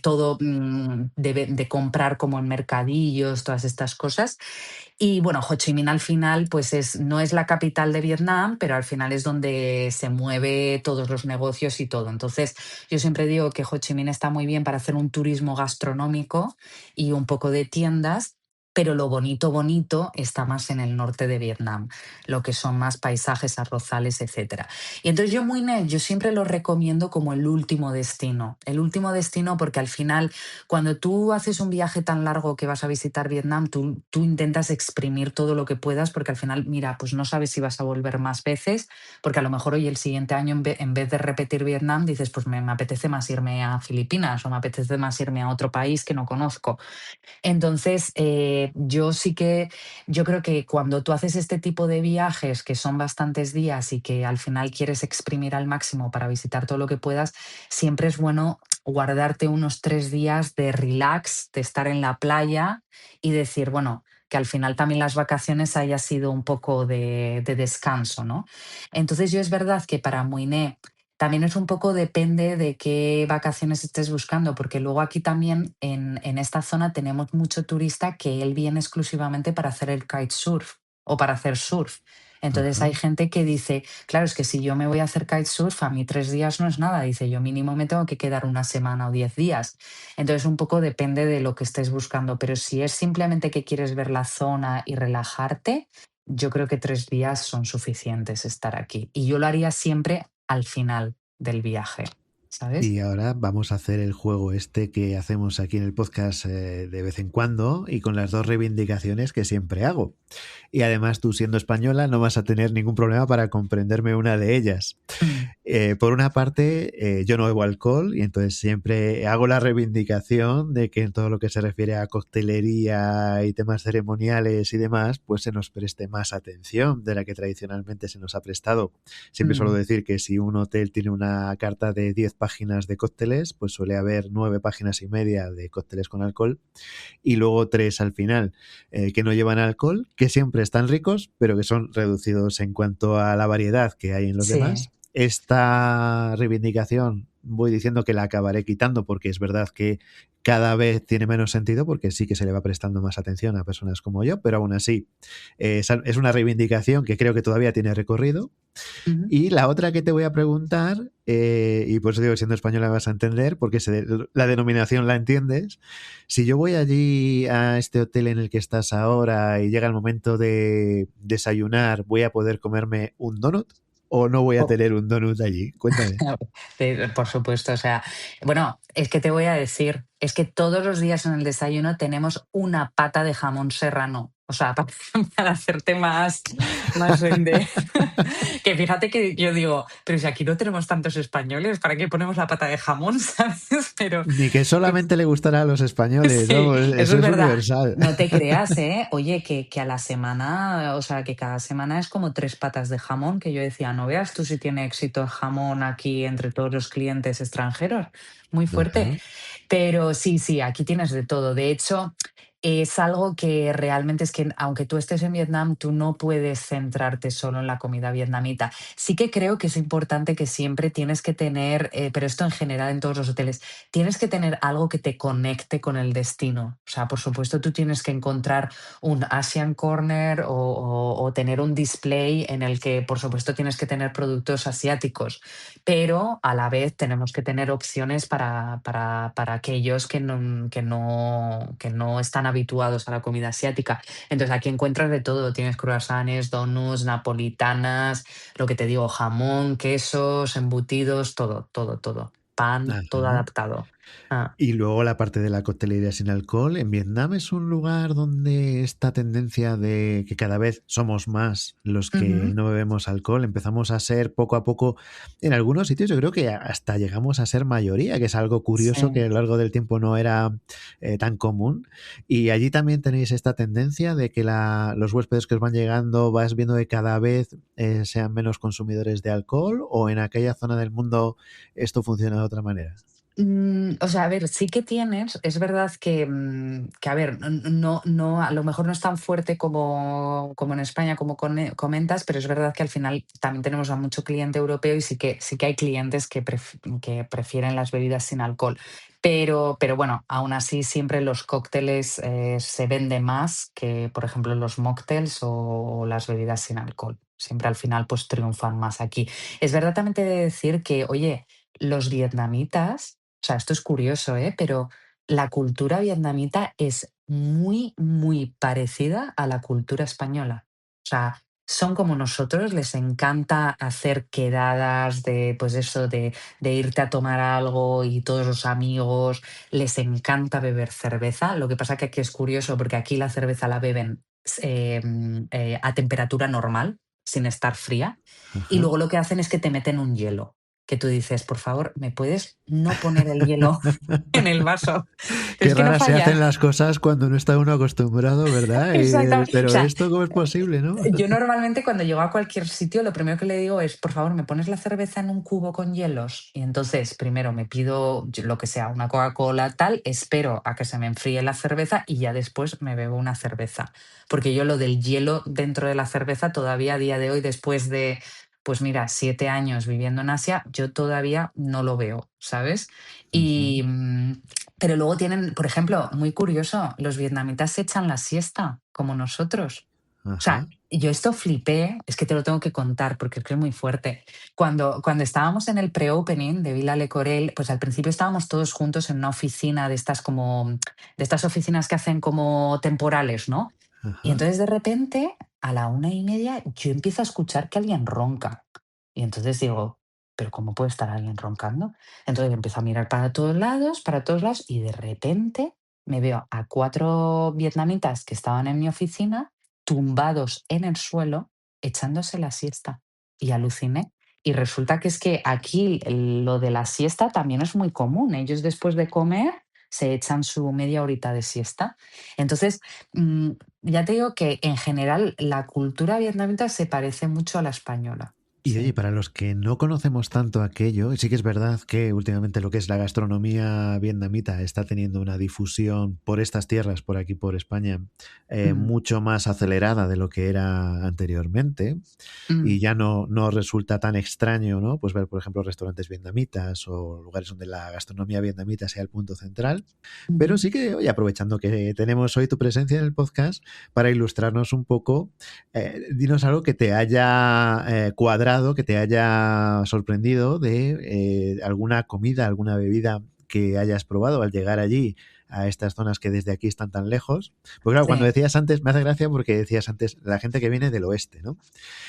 Speaker 2: todo de comprar como en mercadillos, todas estas cosas. Y bueno, Ho Chi Minh al final, pues no es la capital de Vietnam, pero al final es donde se mueve todos los negocios y todo. Entonces, yo siempre digo que Ho Chi Minh está muy bien para hacer un turismo gastronómico y un poco de tiendas, pero lo bonito, bonito está más en el norte de Vietnam, lo que son más paisajes, arrozales, etcétera. Y entonces yo siempre lo recomiendo como el último destino porque al final cuando tú haces un viaje tan largo que vas a visitar Vietnam, tú intentas exprimir todo lo que puedas porque al final, mira, pues no sabes si vas a volver más veces, porque a lo mejor hoy el siguiente año en vez de repetir Vietnam, dices, pues me apetece más irme a Filipinas o me apetece más irme a otro país que no conozco. Entonces, yo creo que cuando tú haces este tipo de viajes, que son bastantes días y que al final quieres exprimir al máximo para visitar todo lo que puedas, siempre es bueno guardarte unos 3 días de relax, de estar en la playa y decir, bueno, que al final también las vacaciones haya sido un poco de descanso, ¿no? Entonces yo es verdad que para Muiné también es un poco depende de qué vacaciones estés buscando, porque luego aquí también en esta zona tenemos mucho turista que él viene exclusivamente para hacer el kitesurf o para hacer surf. Entonces hay
Speaker 1: Ajá.
Speaker 2: gente que dice, claro, es que si yo me voy a hacer kitesurf, a mí 3 días no es nada. Dice, yo mínimo me tengo que quedar una semana o 10 días. Entonces un poco depende de lo que estés buscando, pero si es simplemente que quieres ver la zona y relajarte, yo creo que 3 días son suficientes estar aquí. Y yo lo haría siempre al final del viaje, ¿sabes?
Speaker 1: Y ahora vamos a hacer el juego este que hacemos aquí en el podcast de vez en cuando y con las dos reivindicaciones que siempre hago. Y además tú siendo española no vas a tener ningún problema para comprenderme una de ellas.
Speaker 2: Mm.
Speaker 1: Por una parte, yo no bebo alcohol y entonces siempre hago la reivindicación de que en todo lo que se refiere a coctelería y temas ceremoniales y demás, pues se nos preste más atención de la que tradicionalmente se nos ha prestado. Siempre suelo
Speaker 2: Mm.
Speaker 1: decir que si un hotel tiene una carta de 10 páginas de cócteles, pues suele haber 9 páginas y media de cócteles con alcohol y luego 3 al final que no llevan alcohol, que siempre están ricos, pero que son reducidos en cuanto a la variedad que hay en los
Speaker 2: Sí.
Speaker 1: demás. Esta reivindicación voy diciendo que la acabaré quitando porque es verdad que cada vez tiene menos sentido porque sí que se le va prestando más atención a personas como yo, pero aún así es una reivindicación que creo que todavía tiene recorrido.
Speaker 2: Ujú.
Speaker 1: Y la otra que te voy a preguntar, y por eso digo, siendo española vas a entender, porque la denominación la entiendes. Si yo voy allí a este hotel en el que estás ahora y llega el momento de desayunar, ¿voy a poder comerme un donut o no voy a
Speaker 2: Oh,
Speaker 1: tener un donut allí? Cuéntame.
Speaker 2: por supuesto, o sea, bueno, es que te voy a decir, es que todos los días en el desayuno tenemos una pata de jamón serrano. O sea, para hacerte más que fíjate que yo digo, pero si aquí no tenemos tantos españoles, ¿para qué ponemos la pata de jamón? ¿Sabes? Pero
Speaker 1: Ni que solamente le gustará a los españoles,
Speaker 2: sí,
Speaker 1: vamos,
Speaker 2: eso
Speaker 1: eso
Speaker 2: es
Speaker 1: es
Speaker 2: verdad.
Speaker 1: universal.
Speaker 2: No te creas, ¿eh? Oye, que a la semana, o sea, que cada semana es como 3 patas de jamón, que yo decía, no veas tú si tiene éxito el jamón aquí entre todos los clientes extranjeros. Muy fuerte.
Speaker 1: Ajá.
Speaker 2: Pero sí, sí, aquí tienes de todo. De hecho, es algo que realmente es que aunque tú estés en Vietnam, tú no puedes centrarte solo en la comida vietnamita. Sí que creo que es importante que siempre tienes que tener, pero esto en general en todos los hoteles, tienes que tener algo que te conecte con el destino. O sea, por supuesto, tú tienes que encontrar un Asian Corner o tener un display en el que, por supuesto, tienes que tener productos asiáticos, pero a la vez tenemos que tener opciones para aquellos que no están habituados a la comida asiática. Entonces aquí encuentras de todo, tienes croissants, donuts, napolitanas, lo que te digo, jamón, quesos, embutidos, todo, todo, todo. Pan, todo
Speaker 1: Ajá.
Speaker 2: adaptado. Ah,
Speaker 1: Y luego la parte de la coctelería sin alcohol. En Vietnam es un lugar donde esta tendencia de que cada vez somos más los que
Speaker 2: ujú,
Speaker 1: no bebemos alcohol, empezamos a ser poco a poco, en algunos sitios yo creo que hasta llegamos a ser mayoría, que es algo curioso que
Speaker 2: sí.
Speaker 1: a lo largo del tiempo no era tan común. Y allí también tenéis esta tendencia de que los huéspedes que os van llegando vas viendo que cada vez sean menos consumidores de alcohol, o en aquella zona del mundo esto funciona de otra manera.
Speaker 2: O sea, a ver, sí que tienes, es verdad que, a ver, no, a lo mejor no es tan fuerte como en España, como comentas, pero es verdad que al final también tenemos a mucho cliente europeo y sí que hay clientes que prefieren las bebidas sin alcohol. Pero bueno, aún así siempre los cócteles se venden más que, por ejemplo, los mocktails o las bebidas sin alcohol. Siempre al final pues triunfan más aquí. Es verdad también te he de decir que, oye, los vietnamitas, o sea, esto es curioso, ¿eh? Pero la cultura vietnamita es muy, muy parecida a la cultura española. O sea, son como nosotros, les encanta hacer quedadas de, pues eso, de irte a tomar algo y todos los amigos, les encanta beber cerveza. Lo que pasa que aquí es curioso porque aquí la cerveza la beben a temperatura normal, sin estar fría, y
Speaker 1: Ajá.
Speaker 2: luego lo que hacen es que te meten un hielo que tú dices, por favor, ¿me puedes no poner el hielo en el vaso? Pero
Speaker 1: Qué
Speaker 2: es que no
Speaker 1: raras se hacen
Speaker 2: falla.
Speaker 1: las cosas cuando no está uno acostumbrado, ¿verdad?
Speaker 2: Exacto. O
Speaker 1: Pero
Speaker 2: sea,
Speaker 1: esto, ¿cómo es posible, no?
Speaker 2: yo normalmente cuando llego a cualquier sitio, lo primero que le digo es, por favor, ¿me pones la cerveza en un cubo con hielos? Y entonces, primero me pido lo que sea, una Coca-Cola, tal, espero a que se me enfríe la cerveza y ya después me bebo una cerveza. Porque yo lo del hielo dentro de la cerveza todavía a día de hoy, después de, pues mira, 7 años viviendo en Asia, yo todavía no lo veo, ¿sabes?
Speaker 1: Ujú.
Speaker 2: Y, pero luego tienen, por ejemplo, muy curioso, los vietnamitas se echan la siesta, como nosotros. O
Speaker 1: Ajá,
Speaker 2: sea, yo esto flipé, es que te lo tengo que contar porque es que es muy fuerte. Cuando estábamos en el pre-opening de Villa Le Corel, pues al principio estábamos todos juntos en una oficina de estas como, de estas oficinas que hacen como temporales, ¿no? Y
Speaker 1: ajá.
Speaker 2: entonces de repente, a la 1:30, yo empiezo a escuchar que alguien ronca. Y entonces digo, ¿pero cómo puede estar alguien roncando? Entonces empiezo a mirar para todos lados, y de repente me veo a 4 vietnamitas que estaban en mi oficina tumbados en el suelo, echándose la siesta. Y aluciné. Y resulta que es que aquí lo de la siesta también es muy común. Ellos después de comer se echan su media horita de siesta. Entonces, mm, ya te digo que en general la cultura vietnamita se parece mucho a la española.
Speaker 1: Y oye,
Speaker 2: Sí.
Speaker 1: para los que no conocemos tanto aquello, sí que es verdad que últimamente lo que es la gastronomía vietnamita está teniendo una difusión por estas tierras, por aquí, por España,
Speaker 2: Mm,
Speaker 1: mucho más acelerada de lo que era anteriormente.
Speaker 2: mm,
Speaker 1: Y ya no resulta tan extraño, ¿no? Pues ver, por ejemplo, restaurantes vietnamitas o lugares donde la gastronomía vietnamita sea el punto central. Pero
Speaker 2: ujú.
Speaker 1: sí que, oye, aprovechando que tenemos hoy tu presencia en el podcast para ilustrarnos un poco, dinos algo que te haya cuadrado, que te haya sorprendido de alguna comida, alguna bebida que hayas probado al llegar allí a estas zonas que desde aquí están tan lejos. Pues claro, cuando
Speaker 2: Sí,
Speaker 1: decías antes, me hace gracia porque decías antes la gente que viene del oeste, ¿no?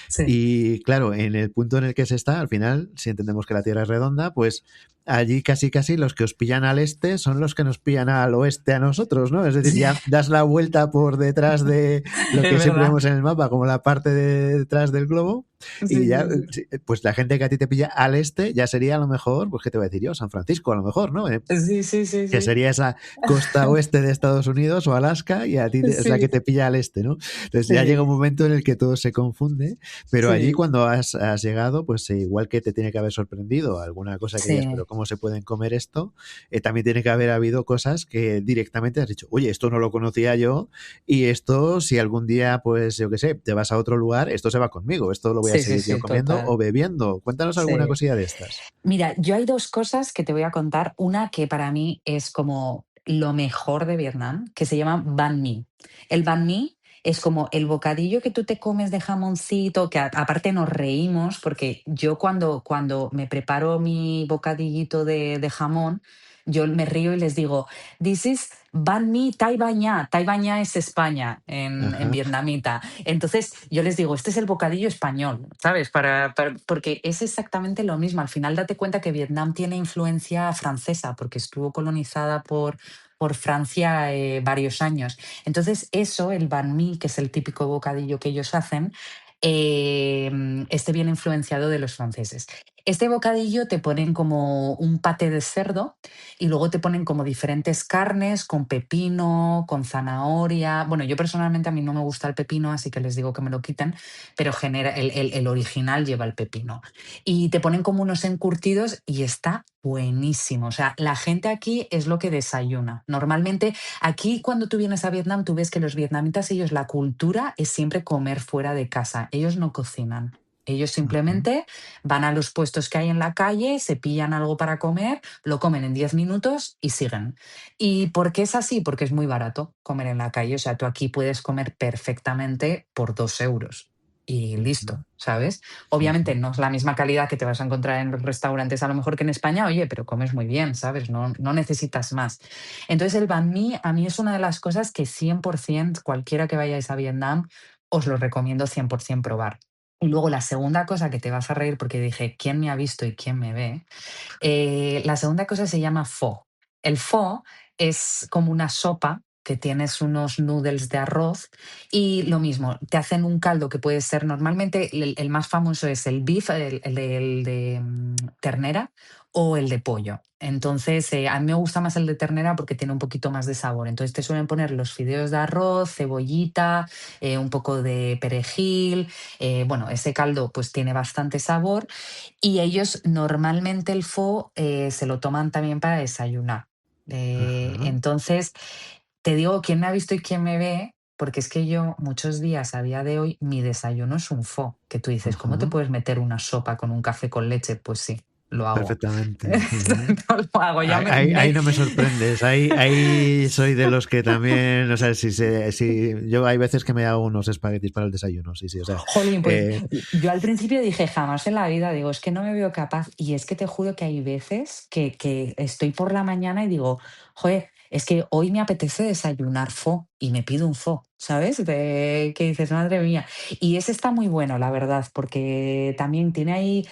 Speaker 2: sí.
Speaker 1: Y claro, en el punto en el que se está, al final, si entendemos que la Tierra es redonda, pues allí casi casi los que os pillan al este son los que nos pillan al oeste a nosotros, ¿no? Es decir,
Speaker 2: Sí,
Speaker 1: ya das la vuelta por detrás de lo
Speaker 2: es
Speaker 1: que siempre
Speaker 2: verdad.
Speaker 1: vemos en el mapa como la parte de detrás del globo,
Speaker 2: Sí,
Speaker 1: y ya,
Speaker 2: sí, sí.
Speaker 1: sí, pues la gente que a ti te pilla al este ya sería a lo mejor, pues qué te voy a decir yo, San Francisco a lo mejor, ¿no?
Speaker 2: Sí, sí, sí,
Speaker 1: Que
Speaker 2: sí.
Speaker 1: sería esa costa oeste de Estados Unidos o Alaska, y a ti es la
Speaker 2: Sí,
Speaker 1: que te pilla al este, ¿no? Entonces ya llega un
Speaker 2: sí,
Speaker 1: momento en el que todo se confunde, pero allí
Speaker 2: sí,
Speaker 1: cuando has llegado, pues igual que te tiene que haber sorprendido alguna cosa que digas, pero
Speaker 2: sí.
Speaker 1: ¿cómo se pueden comer esto? También tiene que haber habido cosas que directamente has dicho, oye, esto no lo conocía yo, y esto si algún día, pues yo qué sé, te vas a otro lugar, esto se va conmigo, esto lo voy a
Speaker 2: Sí, sí,
Speaker 1: seguir yo
Speaker 2: sí,
Speaker 1: comiendo o
Speaker 2: total.
Speaker 1: bebiendo. Cuéntanos alguna
Speaker 2: Sí.
Speaker 1: cosilla de estas.
Speaker 2: Mira, yo hay 2 cosas que te voy a contar. Una que para mí es como lo mejor de Vietnam, que se llama banh mi. El banh mi es como el bocadillo que tú te comes de jamoncito, que aparte nos reímos, porque yo cuando me preparo mi bocadillito de jamón, yo me río y les digo, this is banh mi Thai baña. Thai baña es España en
Speaker 1: Ajá,
Speaker 2: vietnamita. Entonces yo les digo, este es el bocadillo español, ¿sabes? Porque es exactamente lo mismo. Al final date cuenta que Vietnam tiene influencia francesa porque estuvo colonizada por Francia varios años. Entonces eso, el banh mi, que es el típico bocadillo que ellos hacen, este viene influenciado de los franceses. Este bocadillo te ponen como un paté de cerdo y luego te ponen como diferentes carnes con pepino, con zanahoria. Bueno, yo personalmente a mí no me gusta el pepino, así que les digo que me lo quiten, pero el original lleva el pepino. Y te ponen como unos encurtidos y está buenísimo. O sea, la gente aquí es lo que desayuna. Normalmente aquí cuando tú vienes a Vietnam, tú ves que los vietnamitas, ellos la cultura es siempre comer fuera de casa. Ellos no cocinan. Ellos
Speaker 1: ujú,
Speaker 2: simplemente van a los puestos que hay en la calle, se pillan algo para comer, lo comen en 10 minutos y siguen. ¿Y por qué es así? Porque es muy barato comer en la calle. O sea, tú aquí puedes comer perfectamente por 2 euros y
Speaker 1: ujú,
Speaker 2: listo, ¿sabes?
Speaker 1: ujú.
Speaker 2: Obviamente no es la misma calidad que te vas a encontrar en los restaurantes a lo mejor que en España, oye, pero comes muy bien, ¿sabes? No necesitas más. Entonces el banh mi a mí es una de las cosas que 100% cualquiera que vayáis a Vietnam os lo recomiendo 100% probar. Y luego la segunda cosa que te vas a reír porque dije, ¿quién me ha visto y quién me ve? La segunda cosa se llama pho. El pho es como una sopa que tienes unos noodles de arroz y lo mismo, te hacen un caldo que puede ser normalmente, el más famoso es el beef, el de ternera o el de pollo. Entonces, a mí me gusta más el de ternera porque tiene un poquito más de sabor. Entonces, te suelen poner los fideos de arroz, cebollita, un poco de perejil. Bueno, ese caldo pues tiene bastante sabor y ellos normalmente el pho se lo toman también para desayunar.
Speaker 1: Ajá.
Speaker 2: Entonces, te digo quién me ha visto y quién me ve, porque es que yo muchos días a día de hoy mi desayuno es un pho, que tú dices, ¿cómo te
Speaker 1: Ajá.
Speaker 2: puedes meter una sopa con un café con leche? Pues sí, lo hago.
Speaker 1: Perfectamente. Ujú.
Speaker 2: No lo hago, ya
Speaker 1: Ahí,
Speaker 2: me,
Speaker 1: ahí-
Speaker 2: me-
Speaker 1: ahí no me sorprendes. Ahí soy de los que también, o sea, si yo hay veces que me hago unos espaguetis para el desayuno, sí, sí, o sea,
Speaker 2: Jolín, pues
Speaker 1: eh,
Speaker 2: yo al principio dije, jamás en la vida, digo, es que no me veo capaz. Y es que te juro que hay veces que estoy por la mañana y digo, joder, es que hoy me apetece desayunar pho y me pido un pho, ¿sabes? Que dices, madre mía. Y ese está muy bueno, la verdad, porque también tiene ahí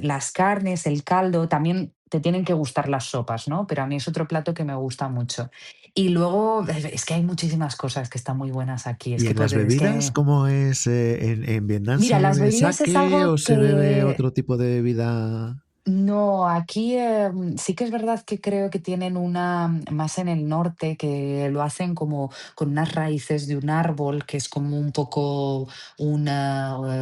Speaker 2: las carnes, el caldo, también te tienen que gustar las sopas, ¿no? Pero a mí es otro plato que me gusta mucho. Y luego es que hay muchísimas cosas que están muy buenas aquí. Es
Speaker 1: ¿y
Speaker 2: que
Speaker 1: en las
Speaker 2: puedes, es
Speaker 1: bebidas
Speaker 2: que
Speaker 1: cómo es? ¿En Vietnam se
Speaker 2: Mira, las
Speaker 1: bebe
Speaker 2: bebidas es
Speaker 1: sake
Speaker 2: algo
Speaker 1: o se bebe
Speaker 2: que
Speaker 1: otro tipo de bebida?
Speaker 2: no, aquí sí que es verdad que creo que tienen una más en el norte que lo hacen como con unas raíces de un árbol que es como un poco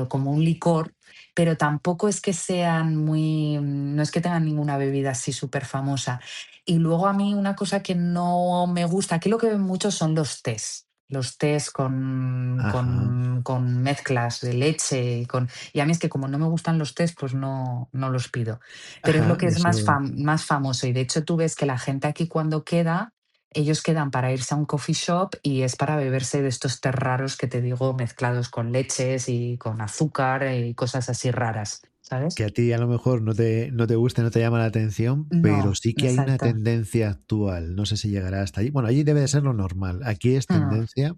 Speaker 2: como un licor, pero tampoco es que sean muy, no es que tengan ninguna bebida así súper famosa. Y luego a mí una cosa que no me gusta, aquí lo que ven mucho son los tés. Los tés
Speaker 1: Ajá.
Speaker 2: con mezclas de leche y a mí es que como no me gustan los tés, pues no los pido. Pero es lo
Speaker 1: Ajá,
Speaker 2: que es
Speaker 1: eso.
Speaker 2: más famoso. Y de hecho tú ves que la gente aquí cuando queda, ellos quedan para irse a un coffee shop y es para beberse de estos tés raros que te digo, mezclados con leches y con azúcar y cosas así raras,
Speaker 1: Que
Speaker 2: ¿sabes?
Speaker 1: a ti a lo mejor no te gusta, no te llama la atención, pero
Speaker 2: No,
Speaker 1: sí que hay una
Speaker 2: exacto.
Speaker 1: tendencia actual. No sé si llegará hasta allí. Bueno, allí debe de ser lo normal. Aquí es
Speaker 2: Mm,
Speaker 1: tendencia.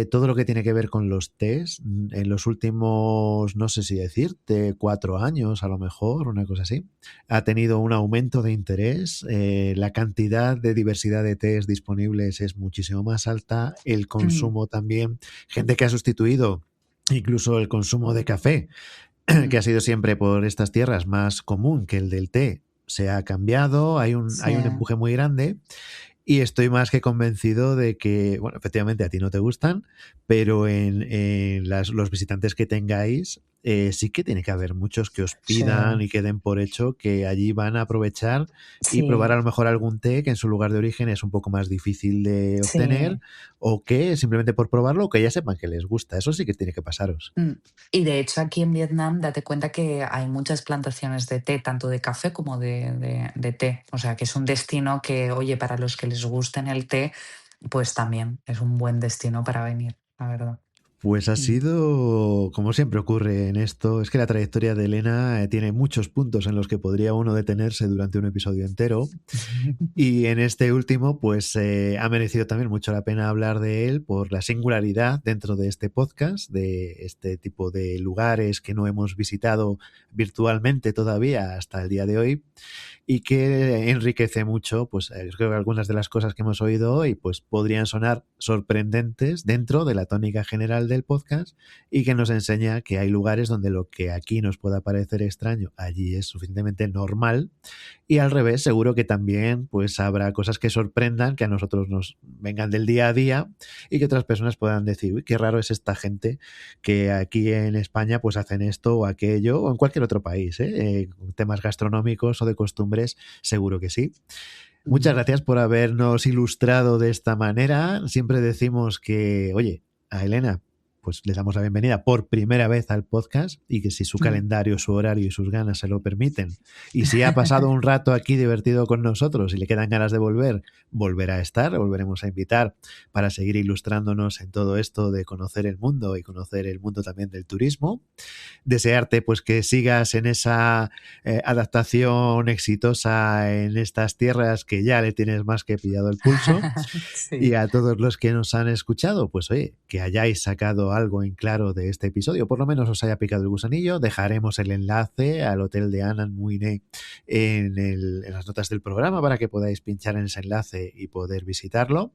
Speaker 1: Todo lo que tiene que ver con los tés, en los últimos, no sé si decirte, 4 años a lo mejor, una cosa así, ha tenido un aumento de interés. La cantidad de diversidad de tés disponibles es muchísimo más alta. El
Speaker 2: mm,
Speaker 1: consumo también. Gente que ha sustituido incluso el consumo de café que
Speaker 2: mm.
Speaker 1: ha sido siempre por estas tierras más común que el del té, se ha cambiado,
Speaker 2: Sí,
Speaker 1: hay un empuje muy grande y estoy más que convencido de que, bueno, efectivamente a ti no te gustan, pero en los visitantes que tengáis, sí que tiene que haber muchos que os
Speaker 2: sí,
Speaker 1: pidan y que den por hecho que allí van a aprovechar y probar
Speaker 2: sí,
Speaker 1: a lo mejor algún té que en su lugar de origen es un poco más difícil de obtener
Speaker 2: sí.
Speaker 1: o que simplemente por probarlo o que ya sepan que les gusta. Eso sí que tiene que pasaros.
Speaker 2: Mm. Y de hecho aquí en Vietnam, date cuenta que hay muchas plantaciones de té, tanto de café como de té. O sea, que es un destino que, oye, para los que les gusten el té, pues también es un buen destino para venir, la verdad.
Speaker 1: Pues ha
Speaker 2: Mm.
Speaker 1: sido, como siempre ocurre en esto, es que la trayectoria de Elena tiene muchos puntos en los que podría uno detenerse durante un episodio entero. Y en este último, pues ha merecido también mucho la pena hablar de él por la singularidad dentro de este podcast, de este tipo de lugares que no hemos visitado virtualmente todavía hasta el día de hoy y que enriquece mucho, pues creo que algunas de las cosas que hemos oído hoy pues podrían sonar sorprendentes dentro de la tónica general del podcast y que nos enseña que hay lugares donde lo que aquí nos pueda parecer extraño, allí es suficientemente normal y al revés, seguro que también pues habrá cosas que sorprendan, que a nosotros nos vengan del día a día y que otras personas puedan decir, uy, qué raro es esta gente que aquí en España pues hacen esto o aquello o en cualquier otro país, temas gastronómicos o de costumbres, seguro que sí. Muchas
Speaker 2: Mm.
Speaker 1: gracias por habernos ilustrado de esta manera. Siempre decimos que, oye, a Elena, pues le damos la bienvenida por primera vez al podcast y que si su
Speaker 2: Mm.
Speaker 1: calendario, su horario y sus ganas se lo permiten y si ha pasado un rato aquí divertido con nosotros y le quedan ganas de volver, volverá a estar, volveremos a invitar para seguir ilustrándonos en todo esto de conocer el mundo y conocer el mundo también del turismo. Desearte pues que sigas en esa adaptación exitosa en estas tierras que ya le tienes más que pillado el pulso y
Speaker 2: Sí.
Speaker 1: a todos los que nos han escuchado, pues oye, que hayáis sacado algo en claro de este episodio, por lo menos os haya picado el gusanillo, dejaremos el enlace al hotel de Anna Muine en las notas del programa para que podáis pinchar en ese enlace y poder visitarlo.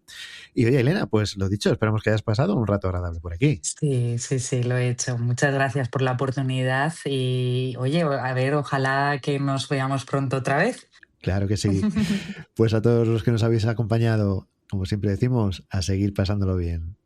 Speaker 1: Y oye, Elena, pues lo dicho, esperamos que hayas pasado un rato agradable por aquí.
Speaker 2: Sí, sí, sí, lo he hecho. Muchas gracias por la oportunidad y, oye, a ver, ojalá que nos veamos pronto otra vez.
Speaker 1: Claro que sí. Pues a todos los que nos habéis acompañado, como siempre decimos, a seguir pasándolo bien.